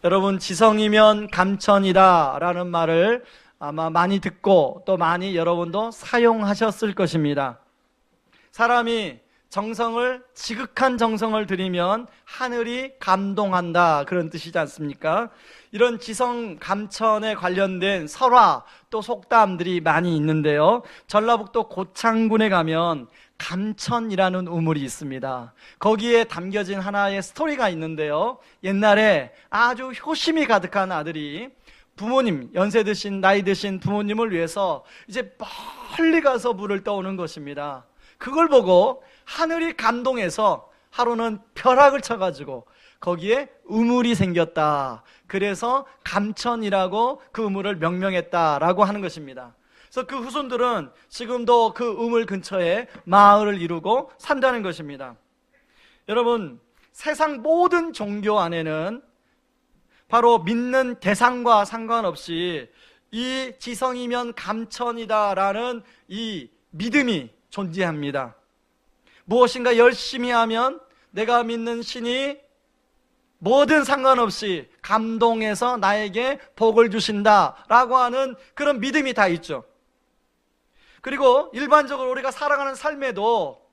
여러분, 지성이면 감천이다 라는 말을 아마 많이 듣고 또 많이 여러분도 사용하셨을 것입니다. 사람이 지극한 정성을 들이면 하늘이 감동한다, 그런 뜻이지 않습니까? 이런 지성 감천에 관련된 설화 또 속담들이 많이 있는데요, 전라북도 고창군에 가면 감천이라는 우물이 있습니다. 거기에 담겨진 하나의 스토리가 있는데요, 옛날에 아주 효심이 가득한 아들이 부모님, 연세 드신 나이 드신 부모님을 위해서 이제 멀리 가서 물을 떠오는 것입니다. 그걸 보고 하늘이 감동해서 하루는 벼락을 쳐가지고 거기에 우물이 생겼다. 그래서 감천이라고 그 우물을 명명했다라고 하는 것입니다. 그래서 그 후손들은 지금도 그 우물 근처에 마을을 이루고 산다는 것입니다. 여러분, 세상 모든 종교 안에는 바로 믿는 대상과 상관없이 이 지성이면 감천이다라는 이 믿음이 존재합니다. 무엇인가 열심히 하면 내가 믿는 신이 뭐든 상관없이 감동해서 나에게 복을 주신다라고 하는 그런 믿음이 다 있죠. 그리고 일반적으로 우리가 살아가는 삶에도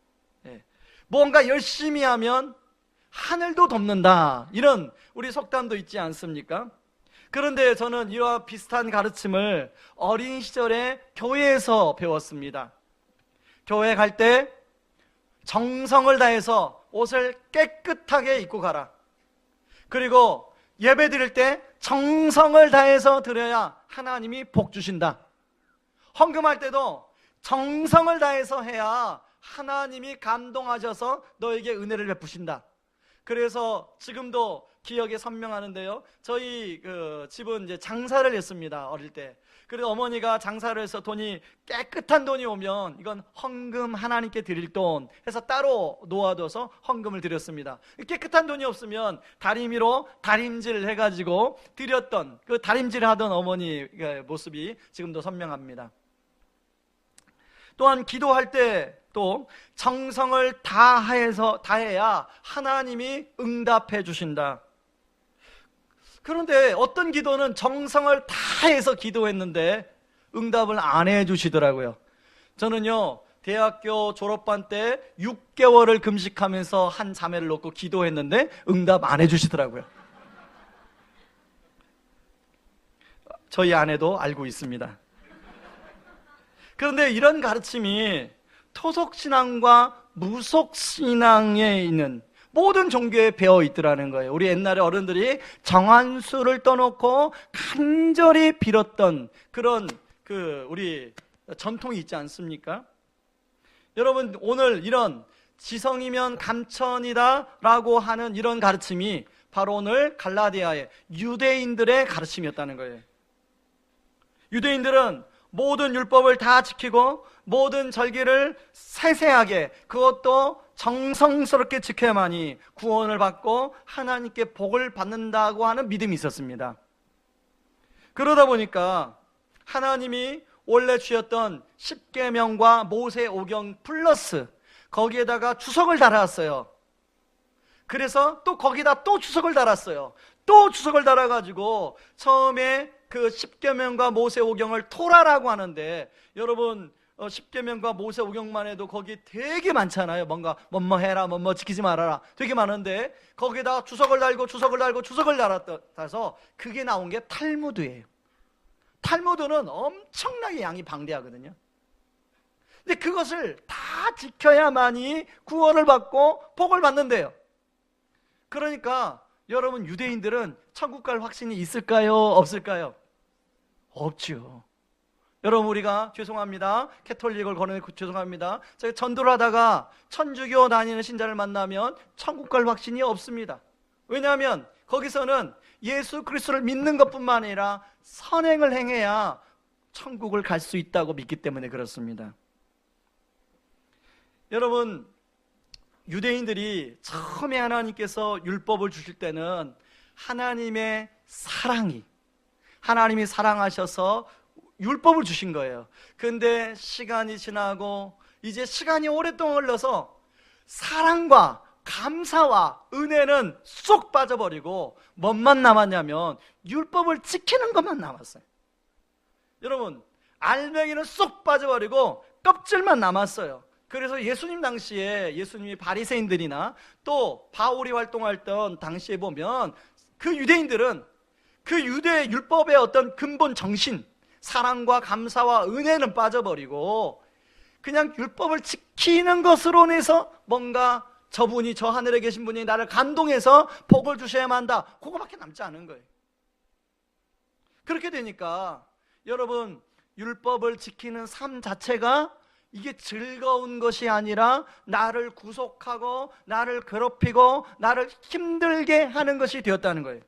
뭔가 열심히 하면 하늘도 돕는다, 이런 우리 속담도 있지 않습니까? 그런데 저는 이와 비슷한 가르침을 어린 시절에 교회에서 배웠습니다. 교회 갈 때 정성을 다해서 옷을 깨끗하게 입고 가라. 그리고 예배 드릴 때 정성을 다해서 드려야 하나님이 복 주신다. 헌금할 때도 정성을 다해서 해야 하나님이 감동하셔서 너에게 은혜를 베푸신다. 그래서 지금도 기억에 선명하는데요, 저희 집은 이제 장사를 했습니다, 어릴 때. 그래서 어머니가 장사를 해서 돈이, 깨끗한 돈이 오면 이건 헌금, 하나님께 드릴 돈 해서 따로 놓아둬서 헌금을 드렸습니다. 깨끗한 돈이 없으면 다리미로 다림질 해가지고 드렸던, 그 다림질 하던 어머니 모습이 지금도 선명합니다. 또한 기도할 때 또 정성을 다해야 하나님이 응답해 주신다. 그런데 어떤 기도는 정성을 다해서 기도했는데 응답을 안 해주시더라고요. 저는요, 대학교 졸업반 때 6개월을 금식하면서 한 자매를 놓고 기도했는데 응답 안 해주시더라고요. 저희 아내도 알고 있습니다. 그런데 이런 가르침이 토속신앙과 무속신앙에 있는 모든 종교에 배어 있더라는 거예요. 우리 옛날에 어른들이 정한수를 떠놓고 간절히 빌었던 그런 우리 전통이 있지 않습니까? 여러분, 오늘 이런 지성이면 감천이다 라고 하는 이런 가르침이 바로 오늘 갈라디아의 유대인들의 가르침이었다는 거예요. 유대인들은 모든 율법을 다 지키고 모든 절기를 세세하게, 그것도 정성스럽게 지켜야만이 구원을 받고 하나님께 복을 받는다고 하는 믿음이 있었습니다. 그러다 보니까 하나님이 원래 주셨던 십계명과 모세 오경 플러스 거기에다가 주석을 달았어요. 그래서 또 거기다 또 주석을 달았어요. 또 주석을 달아가지고 처음에 그 십계명과 모세 오경을 토라라고 하는데, 여러분, 십계명과 모세 오경만 해도 거기 되게 많잖아요. 뭔가 뭐뭐 해라, 뭐뭐 지키지 말아라, 되게 많은데 거기다 주석을 달고 주석을 달고 주석을 달아서 그게 나온 게 탈무드예요. 탈무드는 엄청나게 양이 방대하거든요. 근데 그것을 다 지켜야만이 구원을 받고 복을 받는데요. 그러니까 여러분, 유대인들은 천국 갈 확신이 있을까요? 없을까요? 없죠. 여러분, 우리가 죄송합니다, 캐톨릭을 거론해 죄송합니다, 제가 전도를 하다가 천주교 다니는 신자를 만나면 천국 갈 확신이 없습니다. 왜냐하면 거기서는 예수 그리스도를 믿는 것뿐만 아니라 선행을 행해야 천국을 갈 수 있다고 믿기 때문에 그렇습니다. 여러분, 유대인들이 처음에 하나님께서 율법을 주실 때는 하나님의 사랑이, 하나님이 사랑하셔서 율법을 주신 거예요. 그런데 시간이 지나고 이제 시간이 오랫동안 흘러서 사랑과 감사와 은혜는 쏙 빠져버리고 뭔만 남았냐면 율법을 지키는 것만 남았어요. 여러분, 알맹이는 쏙 빠져버리고 껍질만 남았어요. 그래서 예수님 당시에 예수님이 바리새인들이나 또 바울이 활동했던 당시에 보면 그 유대인들은 그 유대 율법의 어떤 근본 정신, 사랑과 감사와 은혜는 빠져버리고 그냥 율법을 지키는 것으로 인해서 뭔가 저분이, 저 하늘에 계신 분이 나를 감동해서 복을 주셔야만 한다, 그거밖에 남지 않은 거예요. 그렇게 되니까 여러분, 율법을 지키는 삶 자체가 이게 즐거운 것이 아니라 나를 구속하고 나를 괴롭히고 나를 힘들게 하는 것이 되었다는 거예요.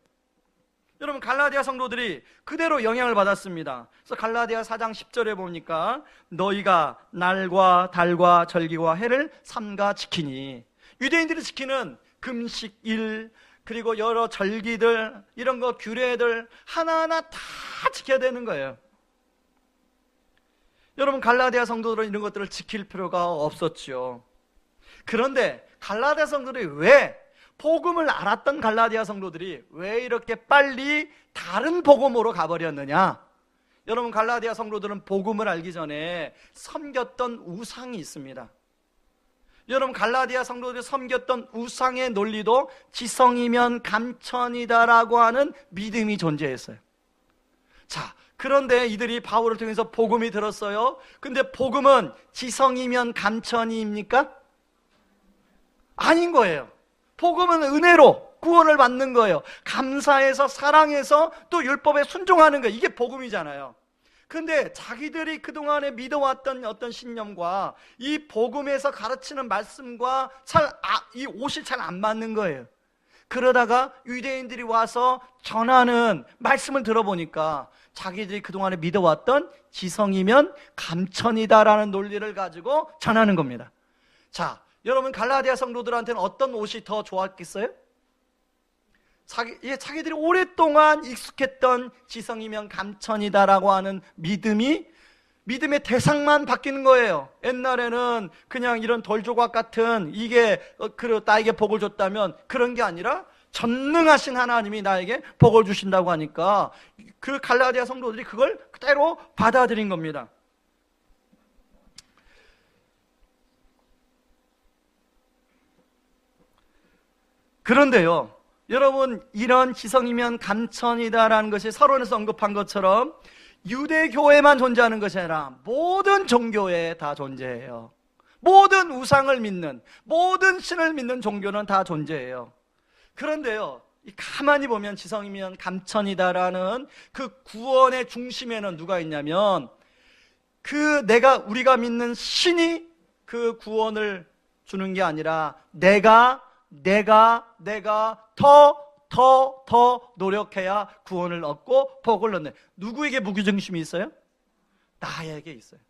여러분, 갈라디아 성도들이 그대로 영향을 받았습니다. 그래서 갈라디아 4장 10절에 보니까 너희가 날과 달과 절기와 해를 삼가 지키니, 유대인들이 지키는 금식일 그리고 여러 절기들, 이런 거 규례들 하나하나 다 지켜야 되는 거예요. 여러분, 갈라디아 성도들은 이런 것들을 지킬 필요가 없었죠. 그런데 갈라디아 성도들이 왜, 복음을 알았던 갈라디아 성도들이 왜 이렇게 빨리 다른 복음으로 가버렸느냐? 여러분, 갈라디아 성도들은 복음을 알기 전에 섬겼던 우상이 있습니다. 여러분, 갈라디아 성도들이 섬겼던 우상의 논리도 지성이면 감천이다라고 하는 믿음이 존재했어요. 자, 그런데 이들이 바울을 통해서 복음이 들었어요. 근데 복음은 지성이면 감천이입니까? 아닌 거예요. 복음은 은혜로 구원을 받는 거예요. 감사해서, 사랑해서 또 율법에 순종하는 거예요. 이게 복음이잖아요. 근데 자기들이 그동안에 믿어왔던 어떤 신념과 이 복음에서 가르치는 말씀과 이 옷이 잘 안 맞는 거예요. 그러다가 유대인들이 와서 전하는 말씀을 들어보니까 자기들이 그동안에 믿어왔던 지성이면 감천이다라는 논리를 가지고 전하는 겁니다. 자, 여러분, 갈라디아 성도들한테는 어떤 옷이 더 좋았겠어요? 자기들이 오랫동안 익숙했던 지성이면 감천이다라고 하는 믿음의 대상만 바뀌는 거예요. 옛날에는 그냥 이런 돌조각 같은 이게 나에게 복을 줬다면 그런 게 아니라 전능하신 하나님이 나에게 복을 주신다고 하니까 그 갈라디아 성도들이 그걸 그대로 받아들인 겁니다. 그런데요, 여러분, 이런 지성이면 감천이다라는 것이 서론에서 언급한 것처럼 유대교회만 존재하는 것이 아니라 모든 종교에 다 존재해요. 모든 우상을 믿는, 모든 신을 믿는 종교는 다 존재해요. 그런데요, 가만히 보면 지성이면 감천이다라는 그 구원의 중심에는 누가 있냐면 우리가 믿는 신이 그 구원을 주는 게 아니라 내가 더 노력해야 구원을 얻고 복을 얻는, 누구에게 무기중심이 있어요? 나에게 있어요.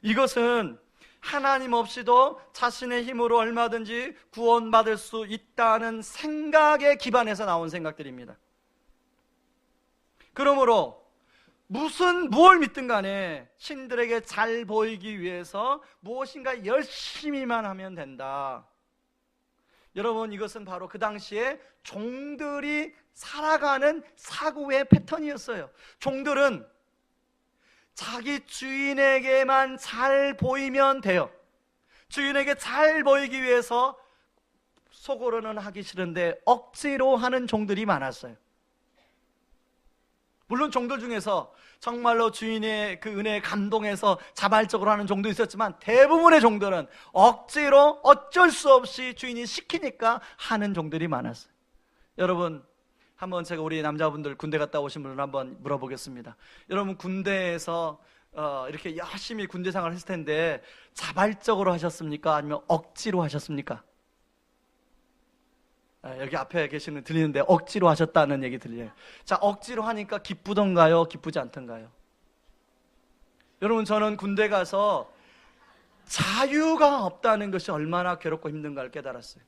이것은 하나님 없이도 자신의 힘으로 얼마든지 구원받을 수 있다는 생각에 기반해서 나온 생각들입니다. 그러므로 무얼 믿든 간에 신들에게 잘 보이기 위해서 무엇인가 열심히만 하면 된다. 여러분, 이것은 바로 그 당시에 종들이 살아가는 사고의 패턴이었어요. 종들은 자기 주인에게만 잘 보이면 돼요. 주인에게 잘 보이기 위해서 속으로는 하기 싫은데 억지로 하는 종들이 많았어요. 물론 종들 중에서 정말로 주인의 그 은혜에 감동해서 자발적으로 하는 종도 있었지만 대부분의 종들은 억지로 어쩔 수 없이 주인이 시키니까 하는 종들이 많았어요. 여러분, 한번 제가 우리 남자분들 군대 갔다 오신 분을 한번 물어보겠습니다. 여러분, 군대에서 이렇게 열심히 군대 생활을 했을 텐데 자발적으로 하셨습니까? 아니면 억지로 하셨습니까? 여기 앞에 계시는 들리는데 억지로 하셨다는 얘기 들려요. 자, 억지로 하니까 기쁘던가요? 기쁘지 않던가요? 여러분, 저는 군대 가서 자유가 없다는 것이 얼마나 괴롭고 힘든가를 깨달았어요.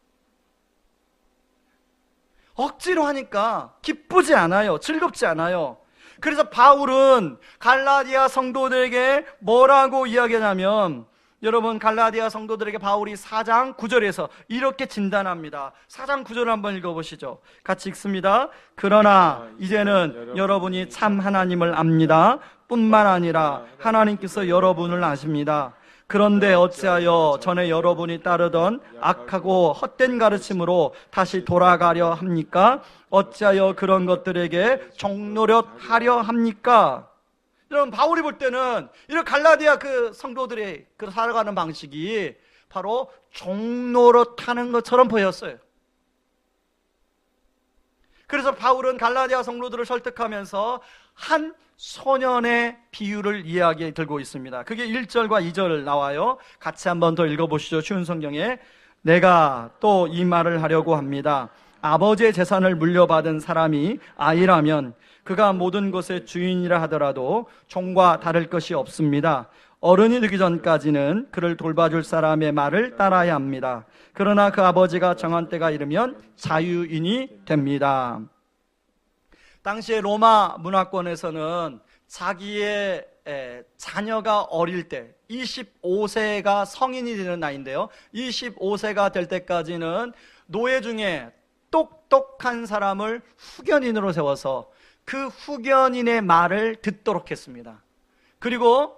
억지로 하니까 기쁘지 않아요. 즐겁지 않아요. 그래서 바울은 갈라디아 성도들에게 뭐라고 이야기하냐면 여러분, 갈라디아 성도들에게 바울이 4장 9절에서 이렇게 진단합니다. 4장 9절 한번 읽어보시죠. 같이 읽습니다. 그러나 이제는 여러분이 참 하나님을 압니다. 뿐만 아니라 하나님께서 여러분을 아십니다. 그런데 어찌하여 전에 여러분이 따르던 악하고 헛된 가르침으로 다시 돌아가려 합니까? 어찌하여 그런 것들에게 종노릇하려 합니까? 여러분, 바울이 볼 때는 이런 갈라디아 그 성도들의 그 살아가는 방식이 바로 종노릇하는 것처럼 보였어요. 그래서 바울은 갈라디아 성도들을 설득하면서 한 소년의 비유를 이야기에 들고 있습니다. 그게 1절과 2절 나와요. 같이 한번 더 읽어보시죠. 쉬운 성경에. 내가 또 이 말을 하려고 합니다. 아버지의 재산을 물려받은 사람이 아이라면 그가 모든 것의 주인이라 하더라도 종과 다를 것이 없습니다. 어른이 되기 전까지는 그를 돌봐줄 사람의 말을 따라야 합니다. 그러나 그 아버지가 정한 때가 이르면 자유인이 됩니다. 당시에 로마 문화권에서는 자기의 자녀가 어릴 때 25세가 성인이 되는 나이인데요, 25세가 될 때까지는 노예 중에 똑똑한 사람을 후견인으로 세워서 그 후견인의 말을 듣도록 했습니다. 그리고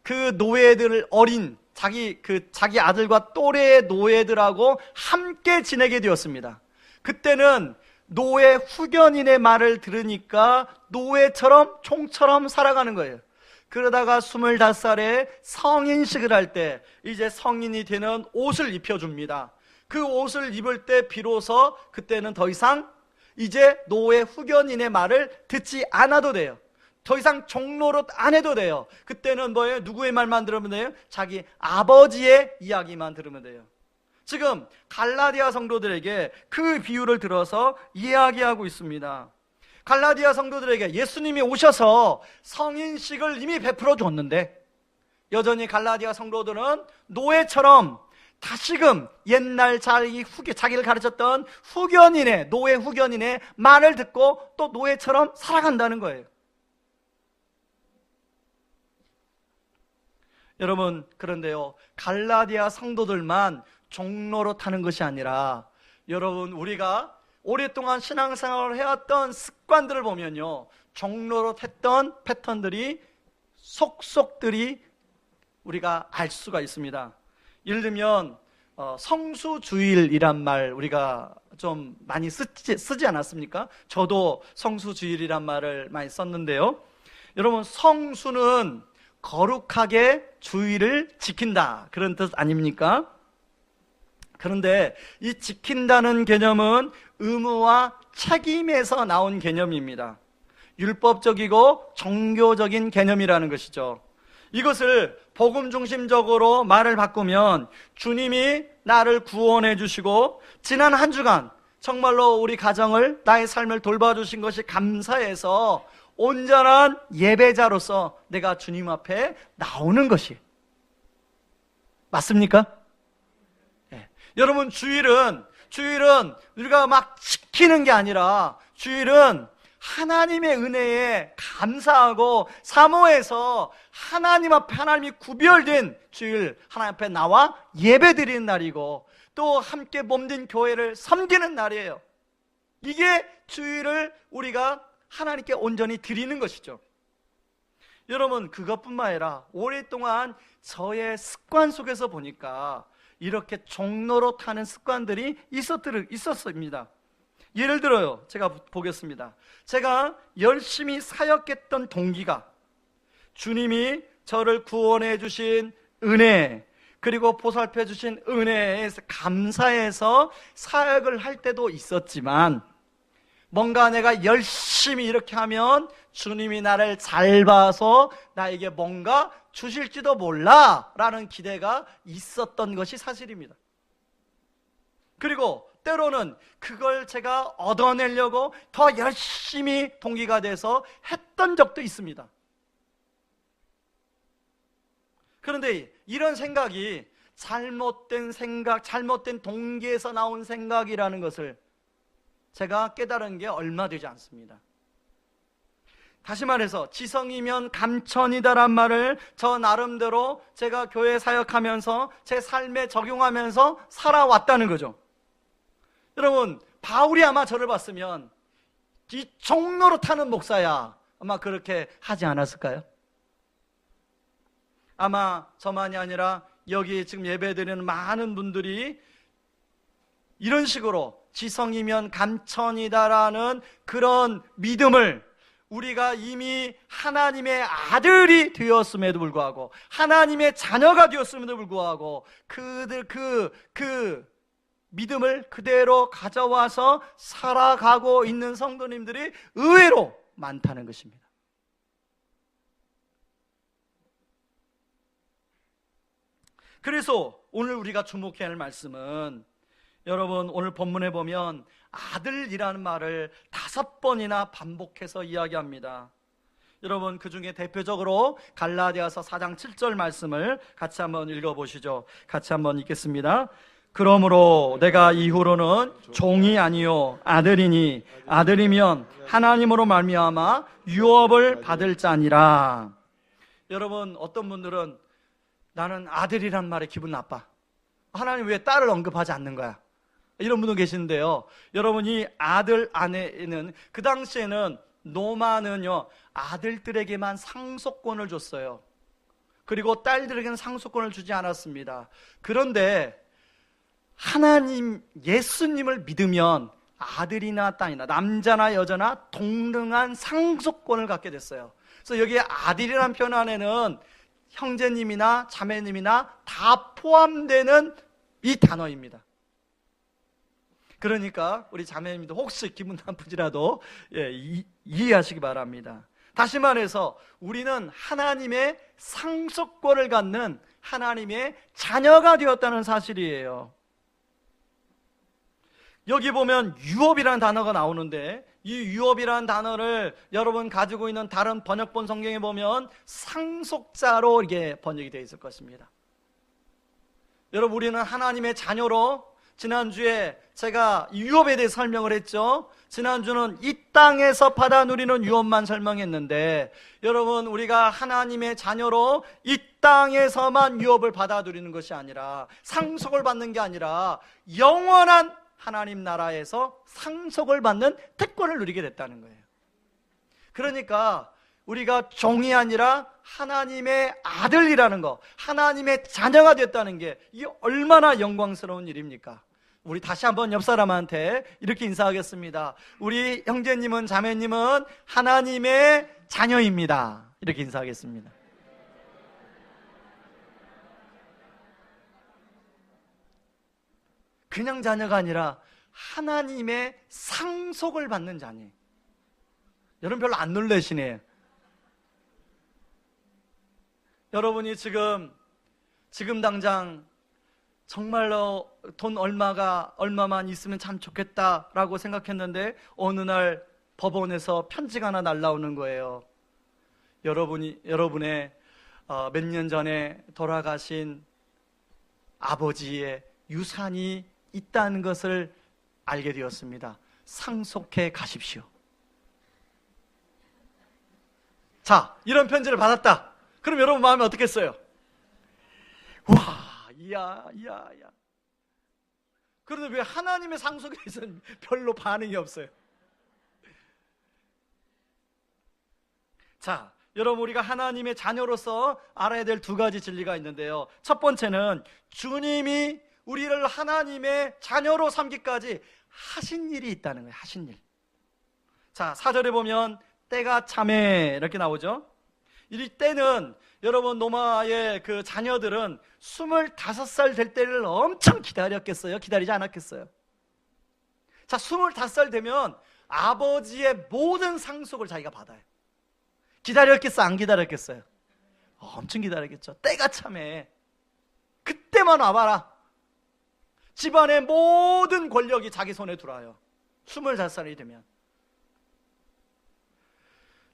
그 노예들을 어린 자기 아들과 또래의 노예들하고 함께 지내게 되었습니다. 그때는 노예 후견인의 말을 들으니까 노예처럼 총처럼 살아가는 거예요. 그러다가 25살에 성인식을 할 때 이제 성인이 되는 옷을 입혀줍니다. 그 옷을 입을 때 비로소 그때는 더 이상 이제 노예 후견인의 말을 듣지 않아도 돼요. 더 이상 종노릇 안 해도 돼요. 그때는 뭐예요? 누구의 말만 들으면 돼요? 자기 아버지의 이야기만 들으면 돼요. 지금 갈라디아 성도들에게 그 비유를 들어서 이야기하고 있습니다. 갈라디아 성도들에게 예수님이 오셔서 성인식을 이미 베풀어 줬는데 여전히 갈라디아 성도들은 노예처럼 다시금 옛날 자기를 가르쳤던 노예 후견인의 말을 듣고 또 노예처럼 살아간다는 거예요. 여러분, 그런데요, 갈라디아 성도들만 종노릇하는 것이 아니라 여러분, 우리가 오랫동안 신앙생활을 해왔던 습관들을 보면요, 종노릇했던 패턴들이 속속들이 우리가 알 수가 있습니다. 예를 들면 성수주일이란 말 우리가 좀 많이 쓰지 않았습니까? 저도 성수주일이란 말을 많이 썼는데요, 여러분, 성수는 거룩하게 주일을 지킨다, 그런 뜻 아닙니까? 그런데 이 지킨다는 개념은 의무와 책임에서 나온 개념입니다. 율법적이고 종교적인 개념이라는 것이죠. 이것을 복음 중심적으로 말을 바꾸면 주님이 나를 구원해 주시고 지난 한 주간 정말로 우리 가정을, 나의 삶을 돌봐주신 것이 감사해서 온전한 예배자로서 내가 주님 앞에 나오는 것이 맞습니까? 네. 여러분, 주일은 우리가 막 지키는 게 아니라 주일은 하나님의 은혜에 감사하고 사모해서 하나님 앞에, 하나님이 구별된 주일 하나님 앞에 나와 예배드리는 날이고 또 함께 몸된 교회를 섬기는 날이에요. 이게 주일을 우리가 하나님께 온전히 드리는 것이죠. 여러분, 그것뿐만 아니라 오랫동안 저의 습관 속에서 보니까 이렇게 종노릇하는 습관들이 있었습니다. 예를 들어요, 제가 보겠습니다. 제가 열심히 사역했던 동기가 주님이 저를 구원해 주신 은혜, 그리고 보살펴 주신 은혜에 감사해서 사역을 할 때도 있었지만 뭔가 내가 열심히 이렇게 하면 주님이 나를 잘 봐서 나에게 뭔가 주실지도 몰라 라는 기대가 있었던 것이 사실입니다. 그리고 때로는 그걸 제가 얻어내려고 더 열심히 동기가 돼서 했던 적도 있습니다. 그런데 이런 생각이 잘못된 생각, 잘못된 동기에서 나온 생각이라는 것을 제가 깨달은 게 얼마 되지 않습니다. 다시 말해서 지성이면 감천이다란 말을 저 나름대로 제가 교회 사역하면서 제 삶에 적용하면서 살아왔다는 거죠. 여러분, 바울이 아마 저를 봤으면 이 종로로 타는 목사야, 아마 그렇게 하지 않았을까요? 아마 저만이 아니라 여기 지금 예배드리는 많은 분들이 이런 식으로 지성이면 감천이다라는 그런 믿음을 우리가 이미 하나님의 아들이 되었음에도 불구하고, 하나님의 자녀가 되었음에도 불구하고 그 믿음을 그대로 가져와서 살아가고 있는 성도님들이 의외로 많다는 것입니다. 그래서 오늘 우리가 주목해야 할 말씀은, 여러분 오늘 본문에 보면 아들이라는 말을 5번이나 반복해서 이야기합니다. 여러분, 그 중에 대표적으로 갈라디아서 4장 7절 말씀을 같이 한번 읽어보시죠. 같이 한번 읽겠습니다. 그러므로 내가 이후로는 종이 아니요 아들이니 아들이면 하나님으로 말미암아 유업을 받을 자니라. 여러분, 어떤 분들은 나는 아들이란 말에 기분 나빠, 하나님 왜 딸을 언급하지 않는 거야, 이런 분도 계시는데요. 여러분, 이 아들 안에는 그 당시에는 로마는요 아들들에게만 상속권을 줬어요. 그리고 딸들에게는 상속권을 주지 않았습니다. 그런데 하나님, 예수님을 믿으면 아들이나 딸이나 남자나 여자나 동등한 상속권을 갖게 됐어요. 그래서 여기에 아들이라는 표현 안에는 형제님이나 자매님이나 다 포함되는 이 단어입니다. 그러니까 우리 자매님도 혹시 기분 나쁘지라도 이해하시기 바랍니다. 다시 말해서 우리는 하나님의 상속권을 갖는 하나님의 자녀가 되었다는 사실이에요. 여기 보면 유업이라는 단어가 나오는데, 이 유업이라는 단어를 여러분 가지고 있는 다른 번역본 성경에 보면 상속자로 이렇게 번역이 되어 있을 것입니다. 여러분, 우리는 하나님의 자녀로, 지난주에 제가 유업에 대해 설명을 했죠. 지난주는 이 땅에서 받아 누리는 유업만 설명했는데, 여러분, 우리가 하나님의 자녀로 이 땅에서만 유업을 받아 누리는 것이 아니라, 상속을 받는 게 아니라 영원한 하나님 나라에서 상속을 받는 특권을 누리게 됐다는 거예요. 그러니까 우리가 종이 아니라 하나님의 아들이라는 거, 하나님의 자녀가 됐다는 게 이게 얼마나 영광스러운 일입니까? 우리 다시 한번 옆 사람한테 이렇게 인사하겠습니다. 우리 형제님은, 자매님은 하나님의 자녀입니다. 이렇게 인사하겠습니다. 그냥 자녀가 아니라 하나님의 상속을 받는 자녀. 여러분 별로 안 놀라시네요. 여러분이 지금 당장 정말로 돈 얼마만 있으면 참 좋겠다라고 생각했는데, 어느 날 법원에서 편지가 하나 날라오는 거예요. 여러분의 몇 년 전에 돌아가신 아버지의 유산이 있다는 것을 알게 되었습니다. 상속해 가십시오. 자, 이런 편지를 받았다. 그럼 여러분 마음이 어떻겠어요? 와, 이야. 그런데 왜 하나님의 상속에 대해서는 별로 반응이 없어요? 자, 여러분, 우리가 하나님의 자녀로서 알아야 될 2가지 진리가 있는데요. 첫 번째는 주님이 우리를 하나님의 자녀로 삼기까지 하신 일이 있다는 거예요. 하신 일. 자, 4절에 보면 때가 참에 이렇게 나오죠. 이 때는, 여러분, 노마의 그 자녀들은 25살 될 때를 엄청 기다렸겠어요? 기다리지 않았겠어요? 자, 25살 되면 아버지의 모든 상속을 자기가 받아요. 기다렸겠어? 안 기다렸겠어요? 엄청 기다렸겠죠. 때가 참에 그때만 와봐라. 집안의 모든 권력이 자기 손에 들어와요. 25살이 되면.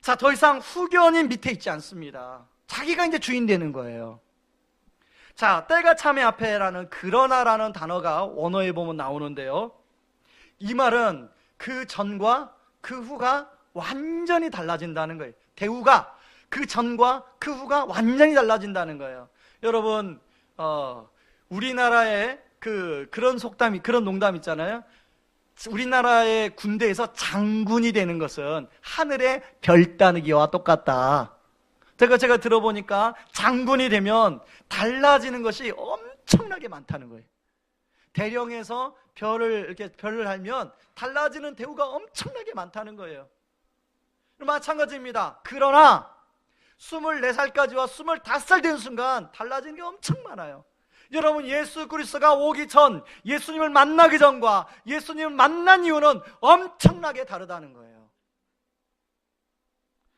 자, 더 이상 후견이 밑에 있지 않습니다. 자기가 이제 주인 되는 거예요. 자, 때가 참에 앞에라는 그러나라는 단어가 원어에 보면 나오는데요. 이 말은 그 전과 그 후가 완전히 달라진다는 거예요. 대우가 그 전과 그 후가 완전히 달라진다는 거예요. 여러분, 우리나라에 그런 속담이, 그런 농담 있잖아요. 우리나라의 군대에서 장군이 되는 것은 하늘의 별 따르기와 똑같다. 제가 들어보니까 장군이 되면 달라지는 것이 엄청나게 많다는 거예요. 대령에서 별을 달면 달라지는 대우가 엄청나게 많다는 거예요. 마찬가지입니다. 그러나 24살까지와 25살 되는 순간 달라지는 게 엄청 많아요. 여러분, 예수 그리스도가 오기 전, 예수님을 만나기 전과 예수님을 만난 이유는 엄청나게 다르다는 거예요.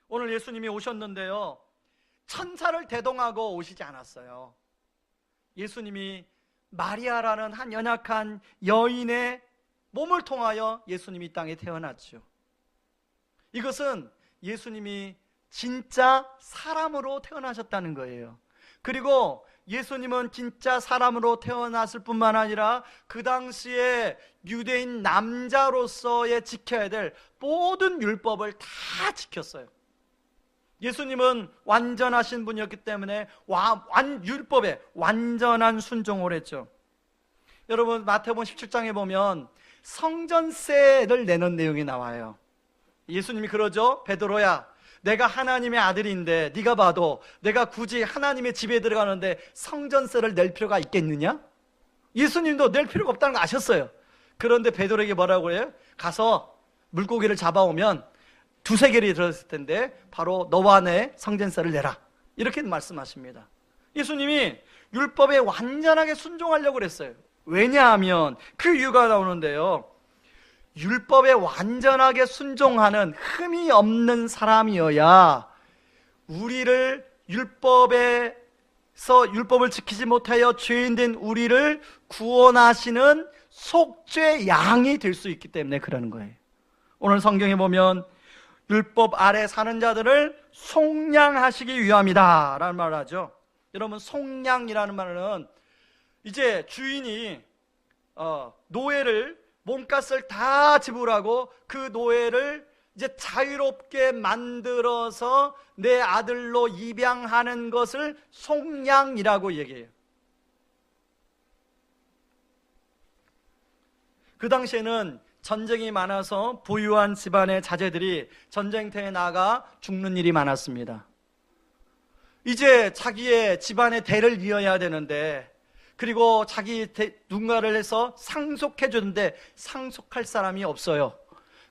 오늘 예수님이 오셨는데요, 천사를 대동하고 오시지 않았어요. 예수님이 마리아라는 한 연약한 여인의 몸을 통하여 예수님이 이 땅에 태어났죠. 이것은 예수님이 진짜 사람으로 태어나셨다는 거예요. 그리고 예수님은 진짜 사람으로 태어났을 뿐만 아니라 그 당시에 유대인 남자로서의 지켜야 될 모든 율법을 다 지켰어요. 예수님은 완전하신 분이었기 때문에 율법에 완전한 순종을 했죠. 여러분, 마태복음 17장에 보면 성전세를 내는 내용이 나와요. 예수님이 그러죠. 베드로야, 내가 하나님의 아들인데 네가 봐도 내가 굳이 하나님의 집에 들어가는데 성전세를 낼 필요가 있겠느냐? 예수님도 낼 필요가 없다는 거 아셨어요. 그런데 베드로에게 뭐라고 해요? 가서 물고기를 잡아오면 2-3개리 들었을 텐데 바로 너와 내 성전세를 내라, 이렇게 말씀하십니다. 예수님이 율법에 완전하게 순종하려고 그랬어요. 왜냐하면 그 이유가 나오는데요, 율법에 완전하게 순종하는 흠이 없는 사람이어야 우리를 율법을 지키지 못하여 죄인된 우리를 구원하시는 속죄 양이 될 수 있기 때문에 그러는 거예요. 오늘 성경에 보면 율법 아래 사는 자들을 속량하시기 위함이다 라는 말을 하죠. 여러분, 속량이라는 말은 이제 주인이 노예를 몸값을 다 지불하고 그 노예를 이제 자유롭게 만들어서 내 아들로 입양하는 것을 속량이라고 얘기해요. 그 당시에는 전쟁이 많아서 부유한 집안의 자제들이 전쟁터에 나가 죽는 일이 많았습니다. 이제 자기의 집안의 대를 이어야 되는데, 그리고 누군가를 해서 상속해 주는데 상속할 사람이 없어요.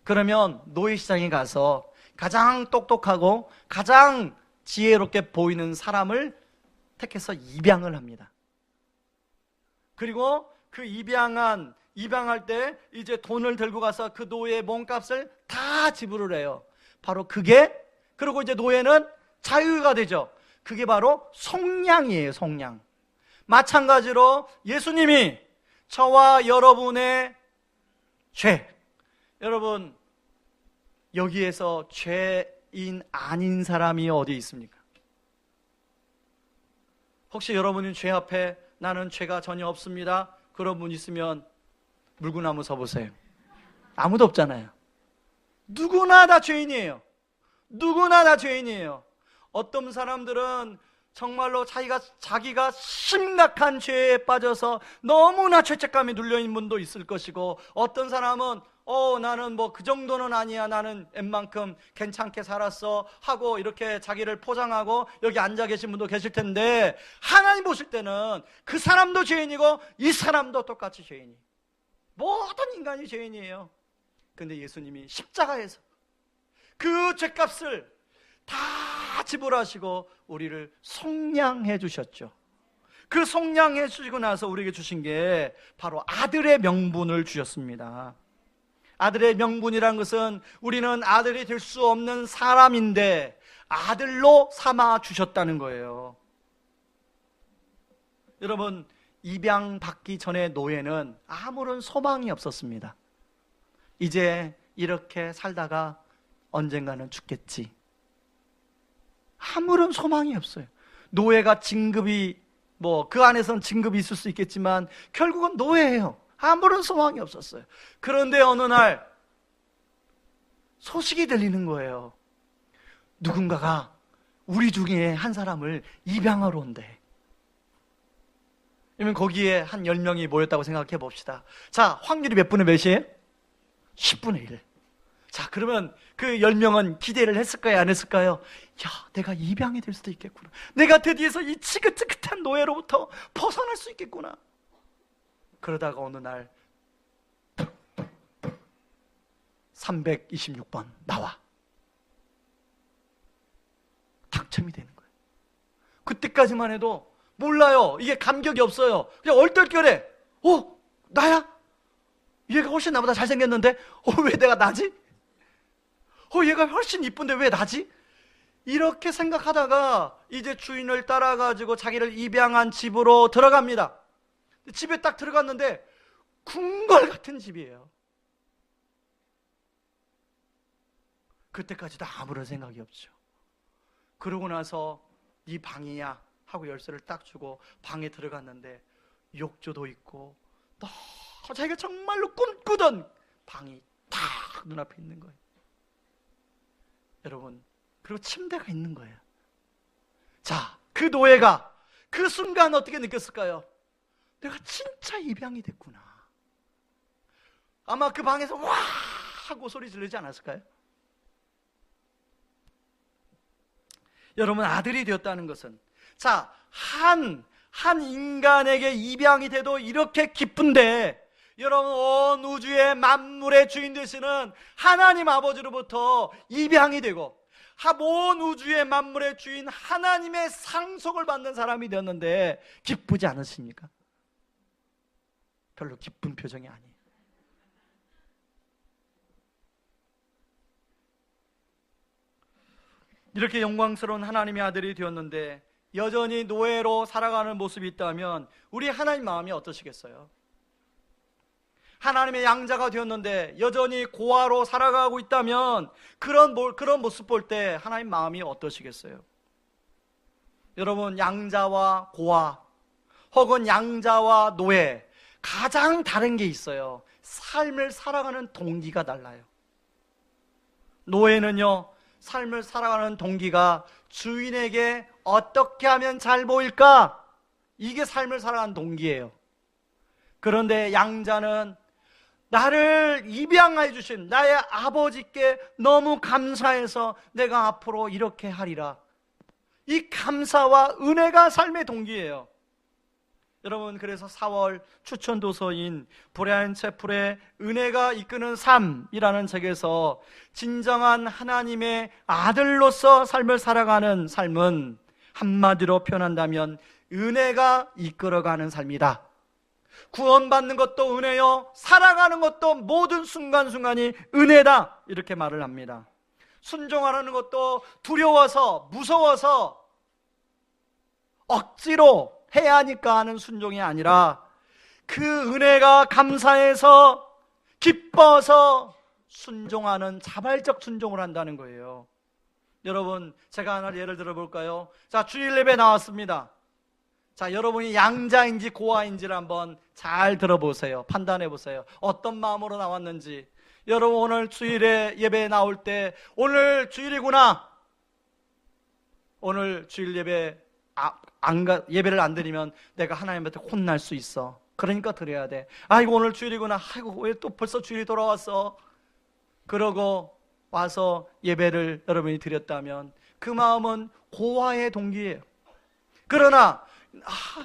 그러면 노예시장에 가서 가장 똑똑하고 가장 지혜롭게 보이는 사람을 택해서 입양을 합니다. 그리고 그 입양할 때 이제 돈을 들고 가서 그 노예의 몸값을 다 지불을 해요. 바로 그리고 이제 노예는 자유가 되죠. 그게 바로 속량이에요. 속량. 마찬가지로 예수님이 저와 여러분의 죄, 여러분, 여기에서 죄인 아닌 사람이 어디 있습니까? 혹시 여러분이 죄 앞에 나는 죄가 전혀 없습니다, 그런 분 있으면 물구나무 서보세요. 아무도 없잖아요. 누구나 다 죄인이에요. 누구나 다 죄인이에요. 어떤 사람들은 정말로 자기가 심각한 죄에 빠져서 너무나 죄책감이 눌려있는 분도 있을 것이고, 어떤 사람은 나는 뭐 그 정도는 아니야, 나는 웬만큼 괜찮게 살았어 하고 이렇게 자기를 포장하고 여기 앉아 계신 분도 계실 텐데, 하나님 보실 때는 그 사람도 죄인이고 이 사람도 똑같이 죄인이, 모든 인간이 죄인이에요. 근데 예수님이 십자가에서 그 죄값을 다 지불하시고 우리를 속량해 주셨죠. 그 속량해 주시고 나서 우리에게 주신 게 바로 아들의 명분을 주셨습니다. 아들의 명분이란 것은 우리는 아들이 될 수 없는 사람인데 아들로 삼아 주셨다는 거예요. 여러분, 입양받기 전에 노예는 아무런 소망이 없었습니다. 이제 이렇게 살다가 언젠가는 죽겠지, 아무런 소망이 없어요. 노예가 진급이 그 안에서는 진급이 있을 수 있겠지만 결국은 노예예요. 아무런 소망이 없었어요. 그런데 어느 날 소식이 들리는 거예요. 누군가가 우리 중에 한 사람을 입양하러 온대. 그러면 거기에 한 10명이 모였다고 생각해 봅시다. 자, 확률이 몇 분의 몇이에요? 10분의 1. 자, 그러면 그 10명은 기대를 했을까요? 안 했을까요? 야, 내가 입양이 될 수도 있겠구나. 내가 드디어 이 지긋지긋한 노예로부터 벗어날 수 있겠구나. 그러다가 어느 날 326번 나와. 당첨이 되는 거예요. 그때까지만 해도 몰라요. 이게 감격이 없어요. 그냥 얼떨결에 나야? 얘가 훨씬 나보다 잘생겼는데 왜 내가 나지? 얘가 훨씬 이쁜데 왜 나지? 이렇게 생각하다가 이제 주인을 따라가지고 자기를 입양한 집으로 들어갑니다. 집에 딱 들어갔는데 궁궐 같은 집이에요. 그때까지도 아무런 생각이 없죠. 그러고 나서 네 방이야 하고 열쇠를 딱 주고 방에 들어갔는데 욕조도 있고 또 자기가 정말로 꿈꾸던 방이 딱 눈앞에 있는 거예요. 여러분, 그리고 침대가 있는 거예요. 자, 그 노예가 그 순간 어떻게 느꼈을까요? 내가 진짜 입양이 됐구나. 아마 그 방에서 와 하고 소리 지르지 않았을까요? 여러분, 아들이 되었다는 것은, 자, 한 인간에게 입양이 돼도 이렇게 기쁜데, 여러분, 온 우주의 만물의 주인 되시는 하나님 아버지로부터 입양이 되고 온 우주의 만물의 주인 하나님의 상속을 받는 사람이 되었는데 기쁘지 않으십니까? 별로 기쁜 표정이 아니에요. 이렇게 영광스러운 하나님의 아들이 되었는데 여전히 노예로 살아가는 모습이 있다면 우리 하나님 마음이 어떠시겠어요? 하나님의 양자가 되었는데 여전히 고아로 살아가고 있다면 그런 모습 볼 때 하나님 마음이 어떠시겠어요? 여러분, 양자와 고아 혹은 양자와 노예, 가장 다른 게 있어요. 삶을 살아가는 동기가 달라요. 노예는요, 삶을 살아가는 동기가 주인에게 어떻게 하면 잘 보일까? 이게 삶을 살아가는 동기예요. 그런데 양자는 나를 입양해 주신 나의 아버지께 너무 감사해서 내가 앞으로 이렇게 하리라. 이 감사와 은혜가 삶의 동기예요. 여러분, 그래서 4월 추천도서인 브라이언 채플의 은혜가 이끄는 삶이라는 책에서 진정한 하나님의 아들로서 삶을 살아가는 삶은 한마디로 표현한다면 은혜가 이끌어가는 삶이다. 구원받는 것도 은혜요, 살아가는 것도 모든 순간순간이 은혜다, 이렇게 말을 합니다. 순종하는 것도 두려워서 무서워서 억지로 해야 하니까 하는 순종이 아니라 그 은혜가 감사해서 기뻐서 순종하는 자발적 순종을 한다는 거예요. 여러분, 제가 하나 예를 들어 볼까요? 자, 주일 예배 나왔습니다. 자, 여러분이 양자인지 고아인지를 한번 잘 들어보세요. 판단해 보세요. 어떤 마음으로 나왔는지. 여러분, 오늘 주일에 예배에 나올 때 오늘 주일이구나, 오늘 주일 예배 예배를 안 드리면 내가 하나님한테 혼날 수 있어. 그러니까 드려야 돼. 아이고, 오늘 주일이구나. 아이고, 왜 또 벌써 주일이 돌아왔어. 그러고 와서 예배를 여러분이 드렸다면 그 마음은 고아의 동기예요. 그러나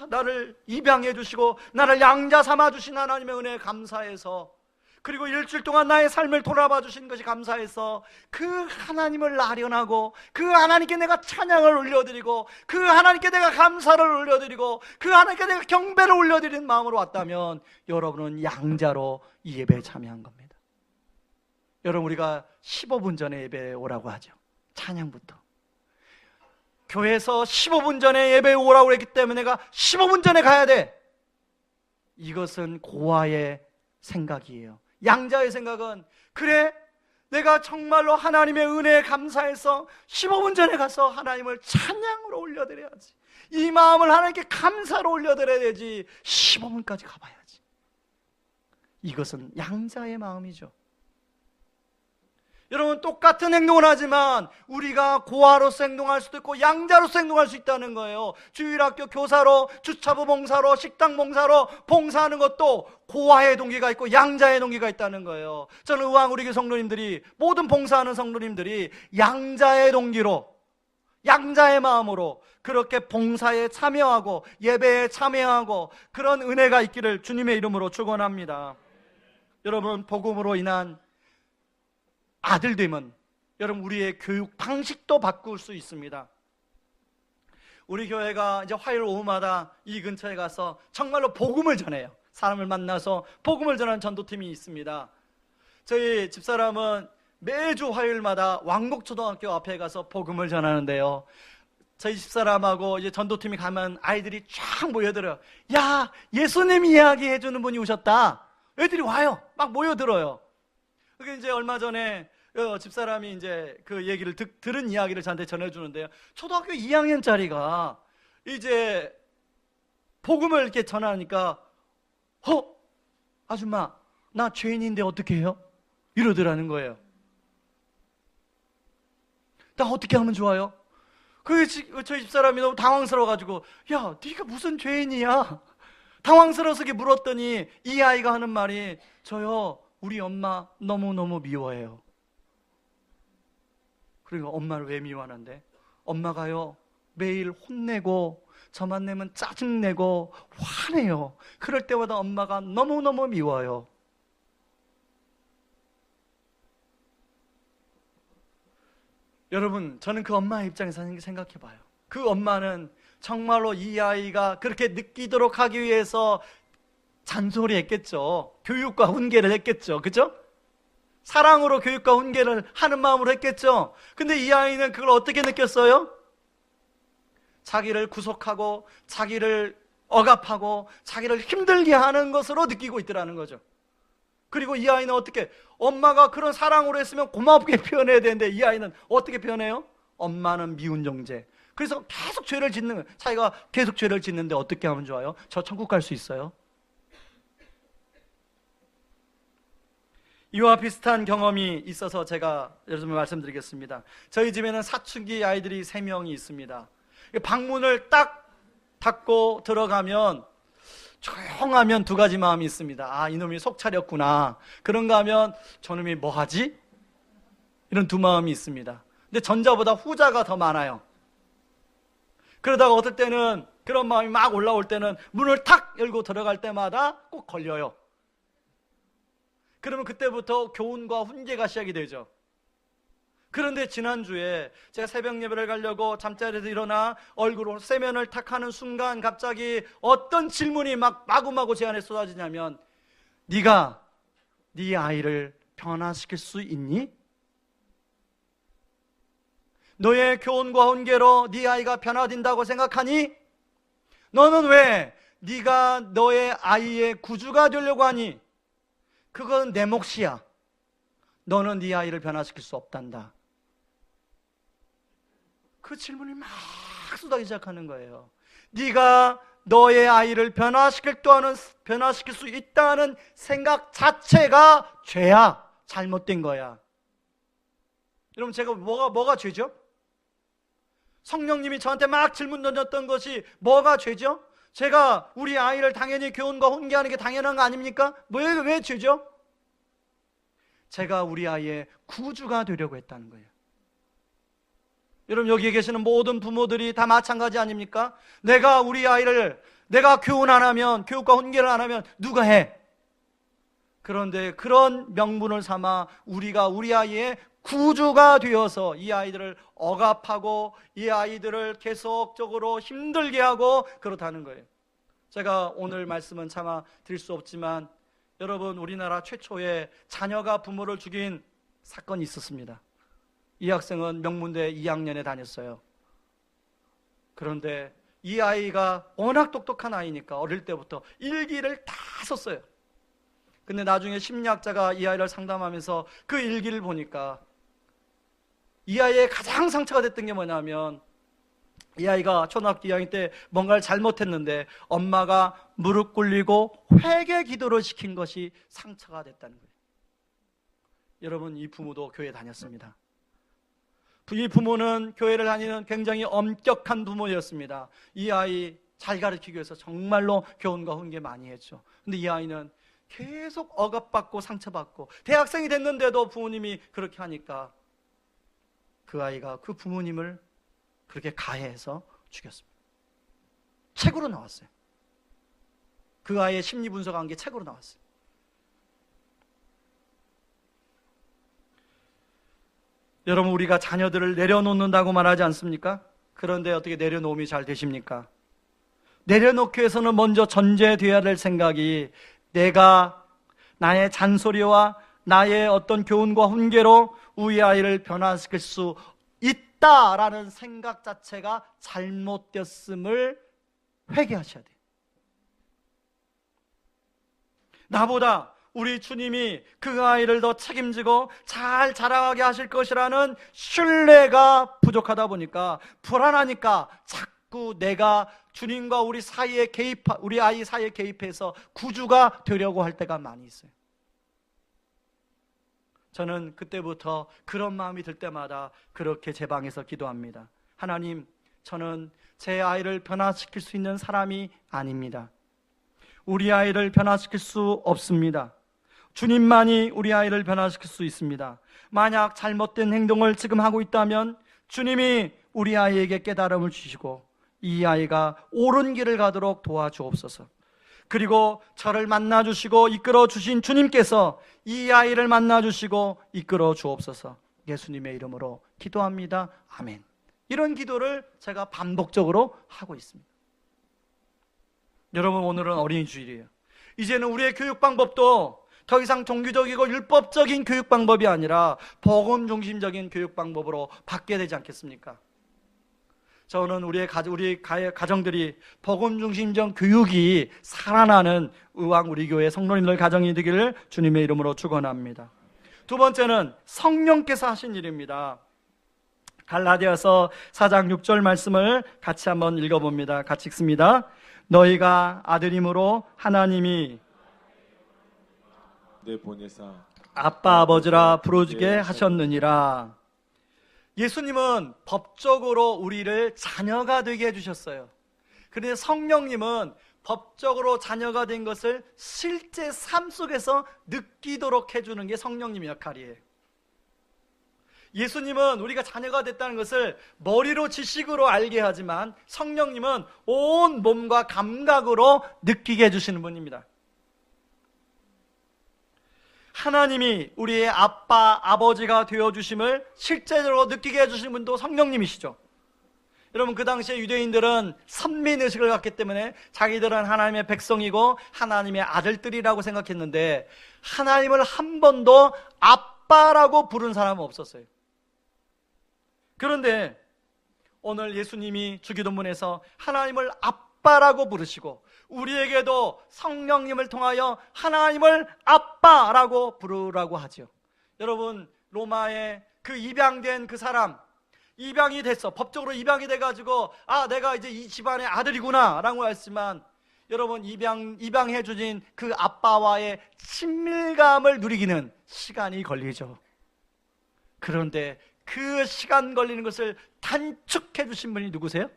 나를 입양해 주시고 나를 양자 삼아 주신 하나님의 은혜에 감사해서, 그리고 일주일 동안 나의 삶을 돌아봐 주신 것이 감사해서 그 하나님을 아련하고 그 하나님께 내가 찬양을 올려드리고 그 하나님께 내가 감사를 올려드리고 그 하나님께 내가 경배를 올려드리는 마음으로 왔다면 여러분은 양자로 이 예배에 참여한 겁니다. 여러분, 우리가 15분 전에 예배에 오라고 하죠. 찬양부터. 교회에서 15분 전에 예배에 오라고 했기 때문에 내가 15분 전에 가야 돼. 이것은 고아의 생각이에요. 양자의 생각은, 그래, 내가 정말로 하나님의 은혜에 감사해서 15분 전에 가서 하나님을 찬양으로 올려드려야지. 이 마음을 하나님께 감사로 올려드려야 되지. 15분까지 가봐야지. 이것은 양자의 마음이죠. 여러분, 똑같은 행동을 하지만 우리가 고아로서 행동할 수도 있고 양자로서 행동할 수 있다는 거예요. 주일학교 교사로, 주차부 봉사로, 식당 봉사로 봉사하는 것도 고아의 동기가 있고 양자의 동기가 있다는 거예요. 저는 의왕 우리 교회 성도님들이, 모든 봉사하는 성도님들이 양자의 동기로, 양자의 마음으로 그렇게 봉사에 참여하고 예배에 참여하고 그런 은혜가 있기를 주님의 이름으로 축원합니다. 여러분, 복음으로 인한 아들됨은 여러분 우리의 교육 방식도 바꿀 수 있습니다. 우리 교회가 이제 화요일 오후마다 이 근처에 가서 정말로 복음을 전해요. 사람을 만나서 복음을 전하는 전도팀이 있습니다. 저희 집사람은 매주 화요일마다 왕복초등학교 앞에 가서 복음을 전하는데요, 저희 집사람하고 이제 전도팀이 가면 아이들이 쫙 모여들어요. 야, 예수님 이야기 해주는 분이 오셨다. 애들이 와요. 막 모여들어요. 그게 이제 얼마 전에 집사람이 이제 그 얘기를 들은 이야기를 저한테 전해주는데요, 초등학교 2학년짜리가 이제 복음을 이렇게 전하니까 아줌마, 나 죄인인데 어떻게 해요? 이러더라는 거예요. 나 어떻게 하면 좋아요? 저희 집사람이 너무 당황스러워가지고, 야, 네가 무슨 죄인이야? 당황스러워서 물었더니 이 아이가 하는 말이, 저요, 우리 엄마 너무너무 미워해요. 그리고 엄마를 왜 미워하는데? 엄마가요, 매일 혼내고 저만 내면 짜증내고 화내요. 그럴 때마다 엄마가 너무너무 미워요. 여러분, 저는 그 엄마의 입장에서 생각해봐요. 그 엄마는 정말로 이 아이가 그렇게 느끼도록 하기 위해서 잔소리 했겠죠. 교육과 훈계를 했겠죠. 그죠? 사랑으로 교육과 훈계를 하는 마음으로 했겠죠. 근데 이 아이는 그걸 어떻게 느꼈어요? 자기를 구속하고 자기를 억압하고 자기를 힘들게 하는 것으로 느끼고 있더라는 거죠. 그리고 이 아이는 어떻게, 엄마가 그런 사랑으로 했으면 고맙게 표현해야 되는데 이 아이는 어떻게 표현해요? 엄마는 미운 존재. 그래서 계속 죄를 짓는 거예요. 자기가 계속 죄를 짓는데 어떻게 하면 좋아요? 저 천국 갈 수 있어요? 이와 비슷한 경험이 있어서 제가 여러분께 말씀드리겠습니다. 저희 집에는 사춘기 아이들이 3명이 있습니다. 방문을 딱 닫고 들어가면 조용하면 두 가지 마음이 있습니다. 아, 이놈이 속 차렸구나. 그런가 하면 저놈이 뭐 하지? 이런 두 마음이 있습니다. 근데 전자보다 후자가 더 많아요. 그러다가 어떨 때는 그런 마음이 막 올라올 때는 문을 탁 열고 들어갈 때마다 꼭 걸려요. 그러면 그때부터 교훈과 훈계가 시작이 되죠. 그런데 지난주에 제가 새벽 예배를 가려고 잠자리에서 일어나 얼굴을 세면을 탁 하는 순간 갑자기 어떤 질문이 막 마구마구 제 안에 쏟아지냐면, 네가 네 아이를 변화시킬 수 있니? 너의 교훈과 훈계로 네 아이가 변화된다고 생각하니? 너는 왜 네가 너의 아이의 구주가 되려고 하니? 그건 내 몫이야. 너는 네 아이를 변화시킬 수 없단다. 그 질문이 막 쏟아지기 시작하는 거예요. 네가 너의 아이를 변화시킬 수 있다는 생각 자체가 죄야. 잘못된 거야. 여러분, 제가 뭐가 죄죠? 성령님이 저한테 막 질문 던졌던 것이 뭐가 죄죠? 제가 우리 아이를 당연히 교훈과 훈계하는 게 당연한 거 아닙니까? 왜 죄죠? 제가 우리 아이의 구주가 되려고 했다는 거예요. 여러분, 여기에 계시는 모든 부모들이 다 마찬가지 아닙니까? 내가 우리 아이를, 내가 교훈 안 하면, 교육과 훈계를 안 하면 누가 해? 그런데 그런 명분을 삼아 우리가 우리 아이의 구주가 되어서 이 아이들을 억압하고 이 아이들을 계속적으로 힘들게 하고 그렇다는 거예요. 제가 오늘 말씀은 차마 드릴 수 없지만, 여러분, 우리나라 최초의 자녀가 부모를 죽인 사건이 있었습니다. 이 학생은 명문대 2학년에 다녔어요. 그런데 이 아이가 워낙 똑똑한 아이니까 어릴 때부터 일기를 다 썼어요. 근데 나중에 심리학자가 이 아이를 상담하면서 그 일기를 보니까 이 아이의 가장 상처가 됐던 게 뭐냐면, 이 아이가 초등학교 2학년 때 뭔가를 잘못했는데 엄마가 무릎 꿇리고 회개 기도를 시킨 것이 상처가 됐다는 거예요. 여러분, 이 부모도 교회 다녔습니다. 이 부모는 교회를 다니는 굉장히 엄격한 부모였습니다. 이 아이 잘 가르치기 위해서 정말로 교훈과 훈계 많이 했죠. 근데 이 아이는 계속 억압받고 상처받고 대학생이 됐는데도 부모님이 그렇게 하니까 그 아이가 그 부모님을 그렇게 가해해서 죽였습니다. 책으로 나왔어요. 그 아이의 심리 분석한 게 책으로 나왔어요. 여러분, 우리가 자녀들을 내려놓는다고 말하지 않습니까? 그런데 어떻게 내려놓음이 잘 되십니까? 내려놓기 위해서는 먼저 전제되어야 될 생각이 내가 나의 잔소리와 나의 어떤 교훈과 훈계로 우리 아이를 변화시킬 수 있다라는 생각 자체가 잘못되었음을 회개하셔야 돼요. 나보다 우리 주님이 그 아이를 더 책임지고 잘 자라게 하실 것이라는 신뢰가 부족하다 보니까 불안하니까 자꾸 내가 주님과 우리 아이 사이에 개입해서 구주가 되려고 할 때가 많이 있어요. 저는 그때부터 그런 마음이 들 때마다 그렇게 제 방에서 기도합니다. 하나님, 저는 제 아이를 변화시킬 수 있는 사람이 아닙니다. 우리 아이를 변화시킬 수 없습니다. 주님만이 우리 아이를 변화시킬 수 있습니다. 만약 잘못된 행동을 지금 하고 있다면 주님이 우리 아이에게 깨달음을 주시고 이 아이가 옳은 길을 가도록 도와주옵소서. 그리고 저를 만나주시고 이끌어 주신 주님께서 이 아이를 만나주시고 이끌어 주옵소서. 예수님의 이름으로 기도합니다. 아멘. 이런 기도를 제가 반복적으로 하고 있습니다. 여러분, 오늘은 어린이 주일이에요. 이제는 우리의 교육 방법도 더 이상 종교적이고 율법적인 교육 방법이 아니라 복음 중심적인 교육 방법으로 바뀌어야 되지 않겠습니까? 저는 우리 가정들이 복음 중심적 교육이 살아나는 의왕 우리 교회 성도님들 가정이 되기를 주님의 이름으로 축원합니다. 두 번째는 성령께서 하신 일입니다. 갈라디아서 4장 6절 말씀을 같이 한번 읽어봅니다. 같이 읽습니다. 너희가 아들임으로 하나님이 내 보내사 아빠 아버지라 부르게 하셨느니라. 예수님은 법적으로 우리를 자녀가 되게 해주셨어요. 그런데 성령님은 법적으로 자녀가 된 것을 실제 삶 속에서 느끼도록 해주는 게 성령님의 역할이에요. 예수님은 우리가 자녀가 됐다는 것을 머리로 지식으로 알게 하지만 성령님은 온 몸과 감각으로 느끼게 해주시는 분입니다. 하나님이 우리의 아빠, 아버지가 되어주심을 실제로 느끼게 해주시는 분도 성령님이시죠. 여러분, 그 당시에 유대인들은 선민의식을 갖기 때문에 자기들은 하나님의 백성이고 하나님의 아들들이라고 생각했는데 하나님을 한 번도 아빠라고 부른 사람은 없었어요. 그런데 오늘 예수님이 주기도문에서 하나님을 아빠라고 부르시고 우리에게도 성령님을 통하여 하나님을 아빠라고 부르라고 하죠. 여러분, 로마의 그 입양된 그 사람, 입양이 됐어. 법적으로 입양이 돼가지고 내가 이제 이 집안의 아들이구나 라고 했지만 여러분, 입양해 주신 그 아빠와의 친밀감을 누리기는 시간이 걸리죠. 그런데 그 시간 걸리는 것을 단축해 주신 분이 누구세요?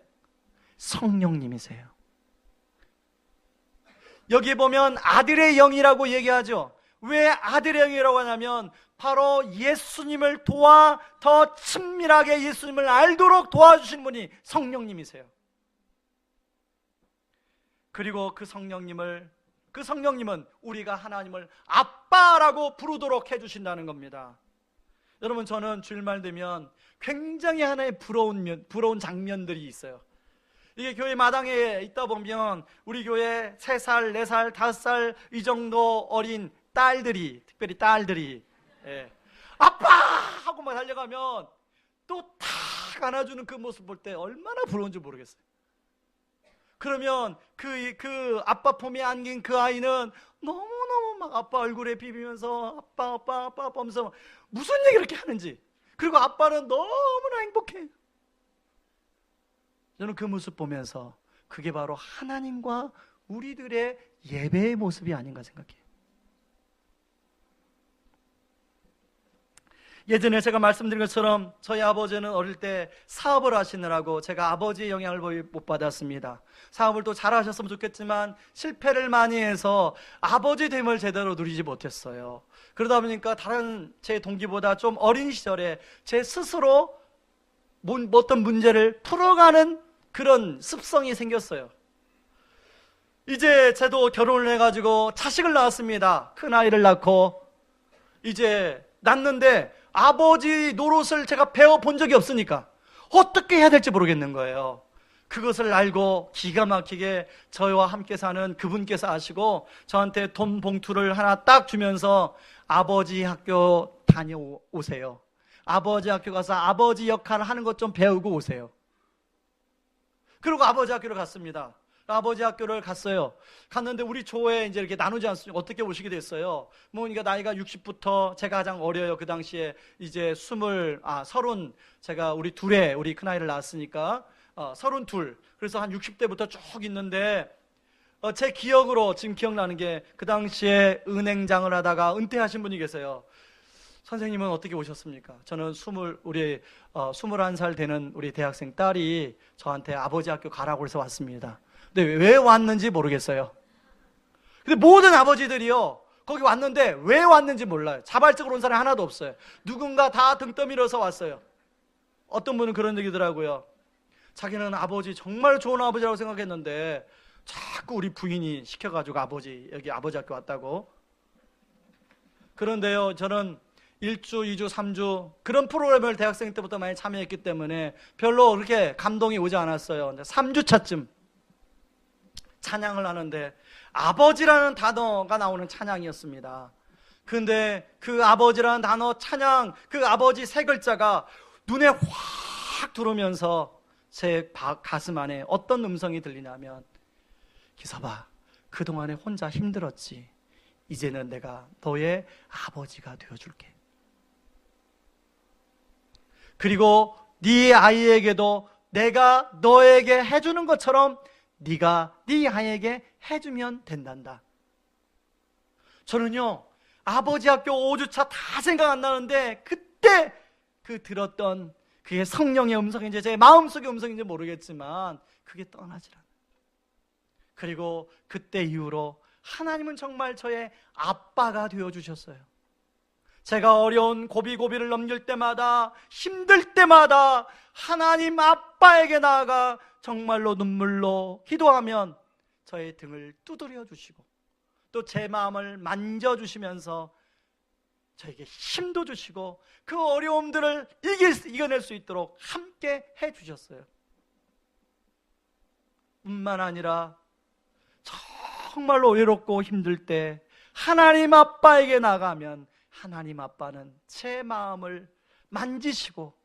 성령님이세요. 여기 보면 아들의 영이라고 얘기하죠. 왜 아들의 영이라고 하냐면 바로 예수님을 도와 더 친밀하게 예수님을 알도록 도와주신 분이 성령님이세요. 그리고 그 성령님은 우리가 하나님을 아빠라고 부르도록 해주신다는 겁니다. 여러분, 저는 주일말 되면 굉장히 하나의 부러운 장면들이 있어요. 이게 교회 마당에 있다 보면 우리 교회 3살, 4살, 5살 이 정도 어린 딸들이, 특별히 딸들이 아빠! 하고 막 달려가면 또 탁 안아주는 그 모습 볼 때 얼마나 부러운지 모르겠어요. 그러면 그 아빠 품에 안긴 그 아이는 너무너무 막 아빠 얼굴에 비비면서 아빠 하면서 무슨 얘기를 이렇게 하는지, 그리고 아빠는 너무나 행복해. 저는 그 모습 보면서 그게 바로 하나님과 우리들의 예배의 모습이 아닌가 생각해요. 예전에 제가 말씀드린 것처럼 저희 아버지는 어릴 때 사업을 하시느라고 제가 아버지의 영향을 못 받았습니다. 사업을 또 잘하셨으면 좋겠지만 실패를 많이 해서 아버지 됨을 제대로 누리지 못했어요. 그러다 보니까 다른 제 동기보다 좀 어린 시절에 제 스스로 어떤 문제를 풀어가는 그런 습성이 생겼어요. 이제 저도 결혼을 해가지고 자식을 낳았습니다. 큰 아이를 낳고 이제 낳는데 아버지 노릇을 제가 배워본 적이 없으니까 어떻게 해야 될지 모르겠는 거예요. 그것을 알고 기가 막히게 저와 함께 사는 그분께서 아시고 저한테 돈 봉투를 하나 딱 주면서 아버지 학교 다녀오세요. 아버지 학교 가서 아버지 역할을 하는 것 좀 배우고 오세요. 그리고 아버지 학교를 갔습니다. 아버지 학교를 갔어요. 갔는데 우리 조에 이제 이렇게 나누지 않습니까? 어떻게 오시게 됐어요? 그러니까 나이가 60부터 제가 가장 어려요. 그 당시에 이제 30, 제가 우리 둘에 우리 큰아이를 낳았으니까 32. 그래서 한 60대부터 쭉 있는데 제 기억으로 지금 기억나는 게 그 당시에 은행장을 하다가 은퇴하신 분이 계세요. 선생님은 어떻게 오셨습니까? 저는 21살 되는 우리 대학생 딸이 저한테 아버지 학교 가라고 해서 왔습니다. 근데 왜 왔는지 모르겠어요. 근데 모든 아버지들이요, 거기 왔는데 왜 왔는지 몰라요. 자발적으로 온 사람이 하나도 없어요. 누군가 다 등 떠밀어서 왔어요. 어떤 분은 그런 얘기더라고요. 자기는 아버지 정말 좋은 아버지라고 생각했는데 자꾸 우리 부인이 시켜가지고 여기 아버지 학교 왔다고. 그런데요, 저는 1주, 2주, 3주 그런 프로그램을 대학생 때부터 많이 참여했기 때문에 별로 그렇게 감동이 오지 않았어요. 근데 3주차쯤 찬양을 하는데 아버지라는 단어가 나오는 찬양이었습니다. 근데 그 아버지라는 단어 찬양, 그 아버지 세 글자가 눈에 확 들어오면서 제 가슴 안에 어떤 음성이 들리냐면, 기사봐, 그동안에 혼자 힘들었지. 이제는 내가 너의 아버지가 되어줄게. 그리고 네 아이에게도 내가 너에게 해주는 것처럼 네가 네 아이에게 해주면 된단다. 저는요, 아버지 학교 5주차 다 생각 안 나는데 그때 그 들었던 그게 성령의 음성인지 제 마음속의 음성인지 모르겠지만 그게 떠나질 않아요. 그리고 그때 이후로 하나님은 정말 저의 아빠가 되어주셨어요. 제가 어려운 고비고비를 넘길 때마다, 힘들 때마다 하나님 아빠에게 나아가 정말로 눈물로 기도하면 저의 등을 두드려 주시고 또 제 마음을 만져주시면서 저에게 힘도 주시고 그 어려움들을 이겨낼 수 있도록 함께 해주셨어요. 뿐만 아니라 정말로 외롭고 힘들 때 하나님 아빠에게 나가면 하나님 아빠는 제 마음을 만지시고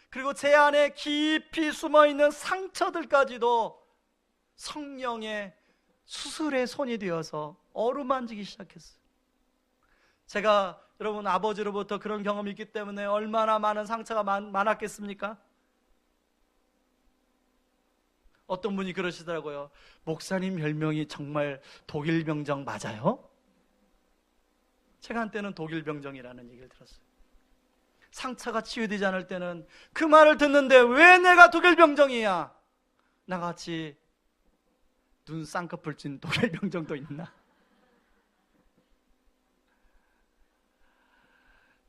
그리고 제 안에 깊이 숨어있는 상처들까지도 성령의 수술의 손이 되어서 어루만지기 시작했어요. 제가 여러분 아버지로부터 그런 경험이 있기 때문에 얼마나 많은 상처가 많았겠습니까? 어떤 분이 그러시더라고요. 목사님 별명이 정말 독일병정 맞아요? 제가 한때는 독일병정이라는 얘기를 들었어요. 상처가 치유되지 않을 때는 그 말을 듣는데 왜 내가 독일병정이야? 나같이 눈 쌍꺼풀 찐 독일병정도 있나?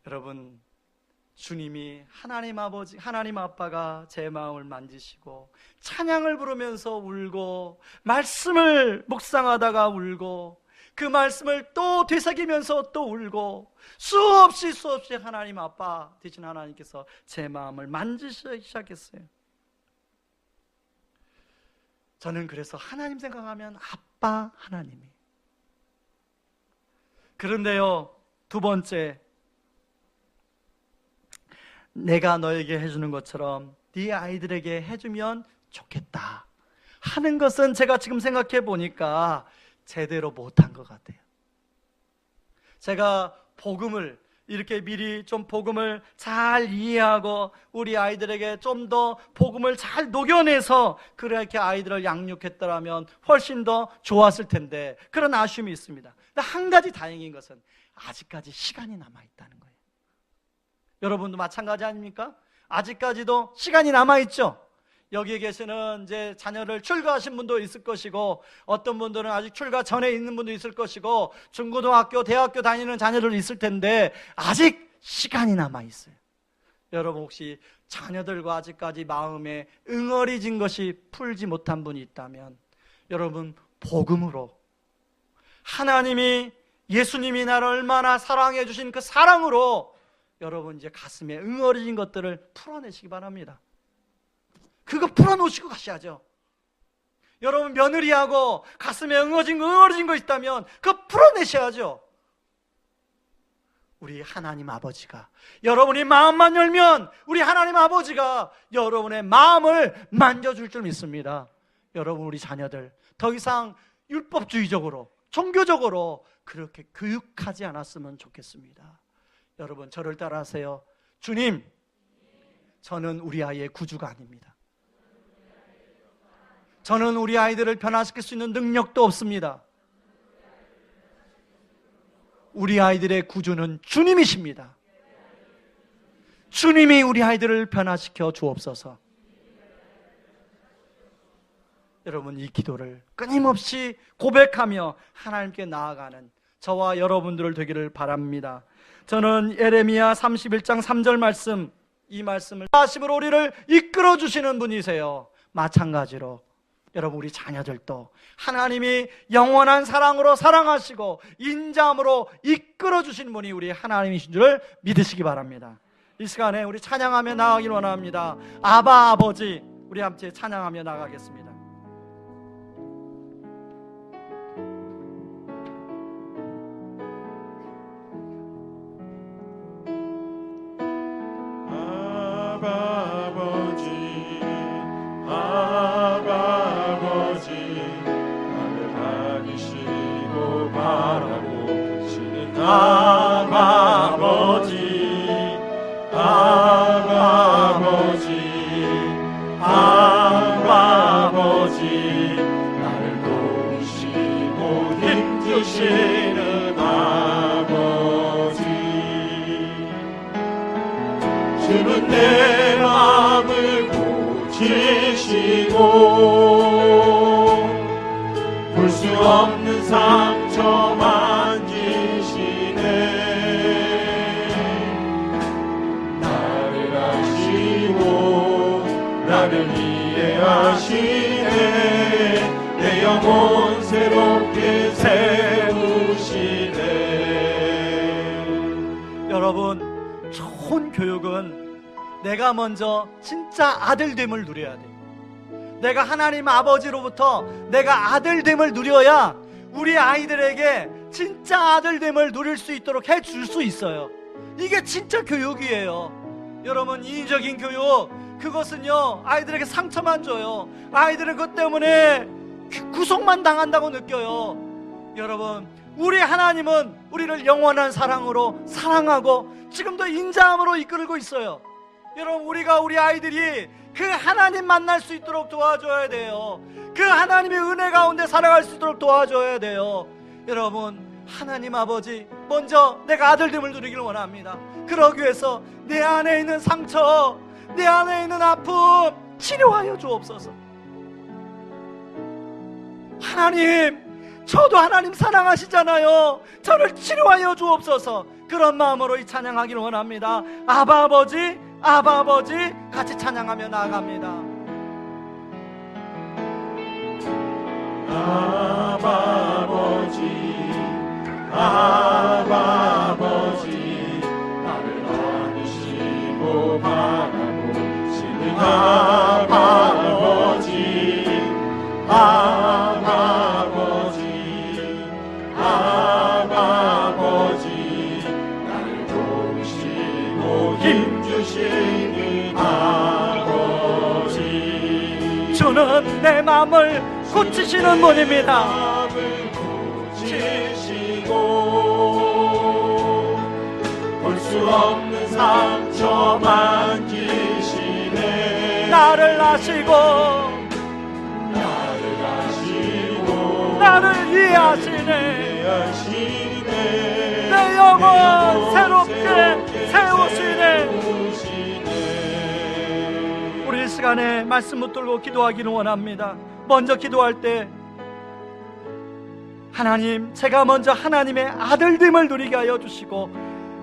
여러분, 주님이 하나님 아버지, 하나님 아빠가 제 마음을 만지시고 찬양을 부르면서 울고 말씀을 묵상하다가 울고 그 말씀을 또 되새기면서 또 울고 수없이 하나님 아빠 되신 하나님께서 제 마음을 만지시기 시작했어요. 저는 그래서 하나님 생각하면 아빠 하나님이. 그런데요, 두 번째, 내가 너에게 해주는 것처럼 네 아이들에게 해주면 좋겠다 하는 것은 제가 지금 생각해 보니까 제대로 못한 것 같아요. 제가 복음을 이렇게 미리 좀 복음을 잘 이해하고 우리 아이들에게 좀 더 복음을 잘 녹여내서 그렇게 아이들을 양육했더라면 훨씬 더 좋았을 텐데 그런 아쉬움이 있습니다. 근데 한 가지 다행인 것은 아직까지 시간이 남아있다는 거예요. 여러분도 마찬가지 아닙니까? 아직까지도 시간이 남아있죠? 여기에 계시는 이제 자녀를 출가하신 분도 있을 것이고, 어떤 분들은 아직 출가 전에 있는 분도 있을 것이고, 중고등학교, 대학교 다니는 자녀들 있을 텐데 아직 시간이 남아있어요. 여러분 혹시 자녀들과 아직까지 마음에 응어리진 것이 풀지 못한 분이 있다면, 여러분 복음으로, 하나님이, 예수님이 나를 얼마나 사랑해 주신 그 사랑으로 여러분 이제 가슴에 응어리진 것들을 풀어내시기 바랍니다. 그거 풀어놓으시고 가셔야죠. 여러분 며느리하고 가슴에 응어진 거 있다면 그거 풀어내셔야죠. 우리 하나님 아버지가, 여러분이 마음만 열면 우리 하나님 아버지가 여러분의 마음을 만져줄 줄 믿습니다. 여러분 우리 자녀들 더 이상 율법주의적으로, 종교적으로 그렇게 교육하지 않았으면 좋겠습니다. 여러분 저를 따라하세요. 주님, 저는 우리 아이의 구주가 아닙니다. 저는 우리 아이들을 변화시킬 수 있는 능력도 없습니다. 우리 아이들의 구주는 주님이십니다. 주님이 우리 아이들을 변화시켜 주옵소서. 여러분 이 기도를 끊임없이 고백하며 하나님께 나아가는 저와 여러분들 되기를 바랍니다. 저는 예레미야 31장 3절 말씀, 이 말씀을 하심으로 우리를 이끌어 주시는 분이세요. 마찬가지로 여러분 우리 자녀들도 하나님이 영원한 사랑으로 사랑하시고 인자함으로 이끌어 주신 분이 우리 하나님이신 줄을 믿으시기 바랍니다. 이 시간에 우리 찬양하며 나아가길 원합니다. 아바 아버지, 우리 함께 찬양하며 나가겠습니다. 나를 도우시고 힘주시는 아버지, 주는 내 마음을 고치시고 볼 수 없는 상처 만지시네. 나를 아시고 나를 이해하시네. 내 영혼 새롭게 세우시네. 여러분 좋은 교육은 내가 먼저 진짜 아들됨을 누려야 돼요. 내가 하나님 아버지로부터 내가 아들됨을 누려야 우리 아이들에게 진짜 아들됨을 누릴 수 있도록 해줄 수 있어요. 이게 진짜 교육이에요. 여러분 인위적인 교육, 그것은요 아이들에게 상처만 줘요. 아이들은 그것 때문에 구속만 당한다고 느껴요. 여러분 우리 하나님은 우리를 영원한 사랑으로 사랑하고 지금도 인자함으로 이끌고 있어요. 여러분 우리가 우리 아이들이 그 하나님 만날 수 있도록 도와줘야 돼요. 그 하나님의 은혜 가운데 살아갈 수 있도록 도와줘야 돼요. 여러분 하나님 아버지 먼저 내가 아들됨을 누리기를 원합니다. 그러기 위해서 내 안에 있는 상처, 내 안에 있는 아픔 치료하여 주옵소서. 하나님, 저도 하나님 사랑하시잖아요. 저를 치료하여 주옵소서. 그런 마음으로 이 찬양하기를 원합니다. 아바 아버지, 아바 아버지 같이 찬양하며 나아갑니다. 아바 아버지, 아바 아버지, 나를 안으시고 바라보시는 아바 아버지, 아바 아버지, 아바 아버지, 나를 도우시고 힘주시는 아버지, 주는 내 마음을 고치시는 분입니다. 볼 수 없는 상처 만지시네. 나를 아시고 나를 이해하시네. 내 영혼 새롭게 세우시네. 주시네. 우리 이 시간에 말씀 붙들고 기도하기를 원합니다. 먼저 기도할 때 하나님, 제가 먼저 하나님의 아들됨을 누리게 하여 주시고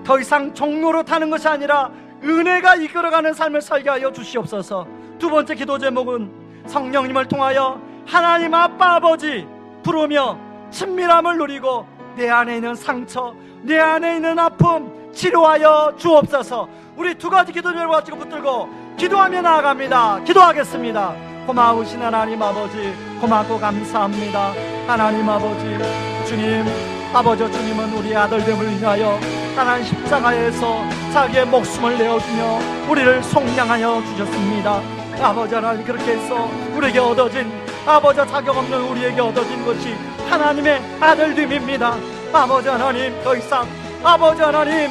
더 이상 종로로 타는 것이 아니라 은혜가 이끌어가는 삶을 살게 하여 주시옵소서. 두 번째 기도 제목은 성령님을 통하여 하나님 아빠 아버지 부르며 친밀함을 누리고 내 안에 있는 상처, 내 안에 있는 아픔 치료하여 주옵소서. 우리 두 가지 기도 제목을 가지고 붙들고 기도하며 나아갑니다. 기도하겠습니다. 고마우신 하나님 아버지, 고맙고 감사합니다. 하나님 아버지, 주님, 아버지, 주님은 우리 아들됨을 위하여 하나님 십자가에서 자기의 목숨을 내어주며 우리를 속량하여 주셨습니다. 아버지 하나님, 그렇게 해서 우리에게 얻어진, 아버지 자격 없는 우리에게 얻어진 것이 하나님의 아들됨입니다. 아버지 하나님, 더 이상 아버지 하나님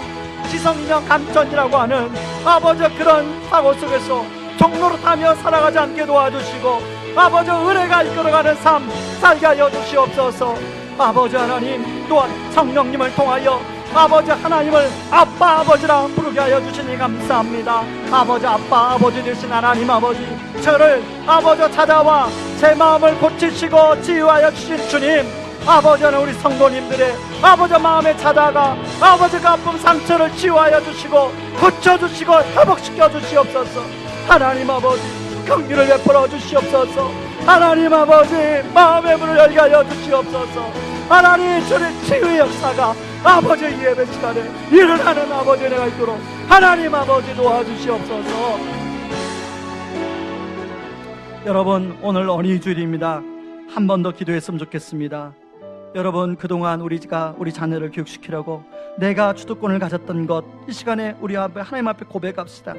지성인형 감천이라고 하는 아버지 그런 사고 속에서 종로로 타며 살아가지 않게 도와주시고 아버지 은혜가 이끌어가는 삶 살게 하여 주시옵소서. 아버지 하나님, 또한 성령님을 통하여 아버지 하나님을 아빠 아버지라 부르게 하여 주시니 감사합니다. 아버지 아빠 아버지 되신 하나님 아버지, 저를 아버지 찾아와 제 마음을 고치시고 치유하여 주신 주님, 아버지는 우리 성도님들의 아버지 마음에 찾아가 아버지 그 아픔 상처를 치유하여 주시고 고쳐주시고 회복시켜 주시옵소서. 하나님 아버지, 긍휼을 베풀어 주시옵소서. 하나님 아버지, 마음의 문을 열게 하여 주시옵소서. 하나님, 주의 치유의 역사가 아버지 이 예배 시간에 일어나는 아버지 은혜가 있도록 하나님 아버지 도와주시옵소서. 여러분, 오늘 어린이 주일입니다. 한 번 더 기도했으면 좋겠습니다. 여러분, 그동안 우리가 우리 자녀를 교육시키려고 내가 주도권을 가졌던 것, 이 시간에 우리 앞에 하나님 앞에 고백합시다.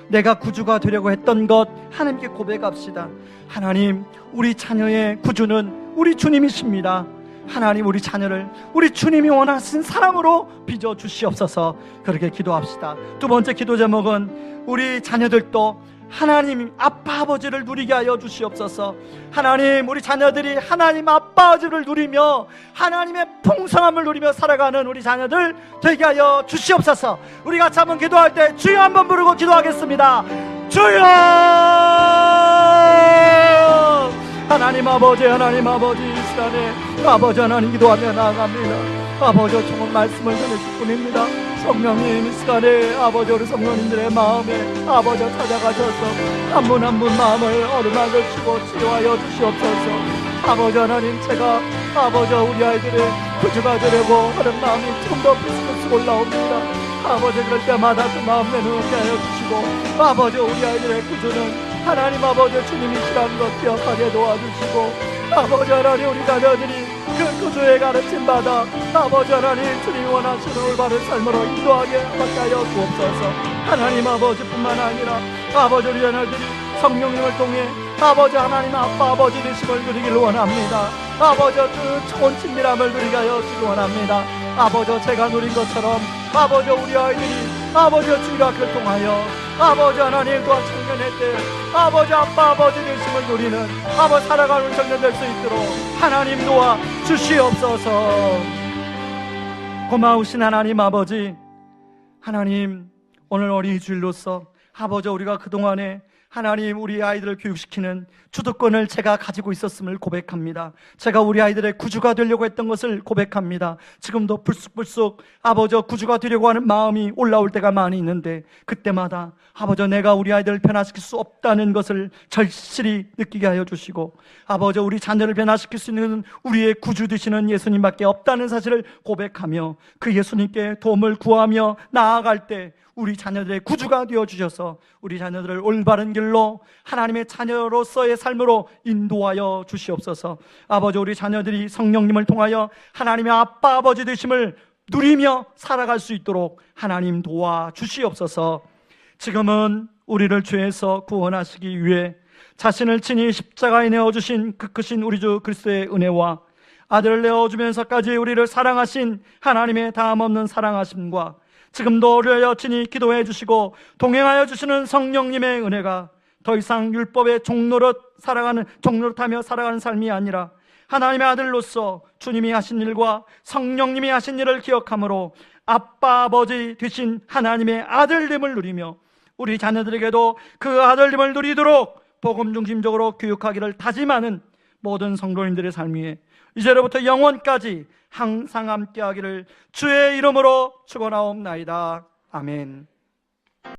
내가 구주가 되려고 했던 것 하나님께 고백합시다. 하나님, 우리 자녀의 구주는 우리 주님이십니다. 하나님, 우리 자녀를 우리 주님이 원하신 사람으로 빚어 주시옵소서. 그렇게 기도합시다. 두 번째 기도 제목은 우리 자녀들도 하나님 아빠 아버지를 누리게 하여 주시옵소서. 하나님, 우리 자녀들이 하나님 아빠 아버지를 누리며 하나님의 풍성함을 누리며 살아가는 우리 자녀들 되게 하여 주시옵소서. 우리 같이 한번 기도할 때 주여 한번 부르고 기도하겠습니다. 주여! 하나님 아버지, 하나님 아버지, 이 시간에 아버지 하나님 기도하며 나아갑니다. 아버지, 좋은 말씀을 전해줄 뿐입니다. 성령님, 이 시간에 아버지 우리 성도님들의 마음에 아버지 찾아가셔서 한 분 한 분 마음을 어루만지시고 치료하여 주시옵소서. 아버지 하나님, 제가 아버지 우리 아이들의 구주가 되려고 하는 마음이 좀 더 불쑥불쑥 올라옵니다. 아버지, 그럴 때마다 그 마음 내놓게 하여 주시고 아버지 우리 아이들의 구주는 하나님 아버지 주님이시라는 것 기억하게 도와주시고 아버지 하나님, 우리 자녀들이 그 구주의 가르침 받아 아버지 하나님 주님이 원하시는 올바른 삶으로 인도하게 하여 주옵소서. 하나님 아버지뿐만 아니라 아버지 우리 자녀들이 성령님을 통해 아버지 하나님 아빠 아버지 되심을 누리기를 원합니다. 아버지 그 좋은 친밀함을 누리게 하여 주기를 원합니다. 아버지, 제가 누린 것처럼 아버지 우리 아이들이 아버지 주일학교를 통하여 아버지 하나님 또한 청년의 때 아버지 아빠 아버지 되심을 누리는 아버지 살아가는 청년 될 수 있도록 하나님 도와 주시옵소서. 고마우신 하나님 아버지, 하나님, 오늘 어린이 주일로서 아버지 우리가 그동안에 하나님 우리 아이들을 교육시키는 주도권을 제가 가지고 있었음을 고백합니다. 제가 우리 아이들의 구주가 되려고 했던 것을 고백합니다. 지금도 불쑥불쑥 아버지 구주가 되려고 하는 마음이 올라올 때가 많이 있는데 그때마다 아버지 내가 우리 아이들을 변화시킬 수 없다는 것을 절실히 느끼게 하여 주시고 아버지 우리 자녀를 변화시킬 수 있는 우리의 구주 되시는 예수님밖에 없다는 사실을 고백하며 그 예수님께 도움을 구하며 나아갈 때 우리 자녀들의 구주가 되어주셔서 우리 자녀들을 올바른 길로 하나님의 자녀로서의 삶으로 인도하여 주시옵소서. 아버지, 우리 자녀들이 성령님을 통하여 하나님의 아빠 아버지 되심을 누리며 살아갈 수 있도록 하나님 도와주시옵소서. 지금은 우리를 죄에서 구원하시기 위해 자신을 친히 십자가에 내어주신 그 크신 우리 주 그리스도의 은혜와 아들을 내어주면서까지 우리를 사랑하신 하나님의 다함없는 사랑하심과 지금도 우리를 여친히 기도해 주시고 동행하여 주시는 성령님의 은혜가 더 이상 율법의 종노릇하며 살아가는 삶이 아니라 하나님의 아들로서 주님이 하신 일과 성령님이 하신 일을 기억함으로 아빠 아버지 되신 하나님의 아들됨을 누리며 우리 자녀들에게도 그 아들됨을 누리도록 복음 중심적으로 교육하기를 다짐하는 모든 성도님들의 삶 위에 이제로부터 영원까지 항상 함께하기를 주의 이름으로 축원하옵나이다. 아멘.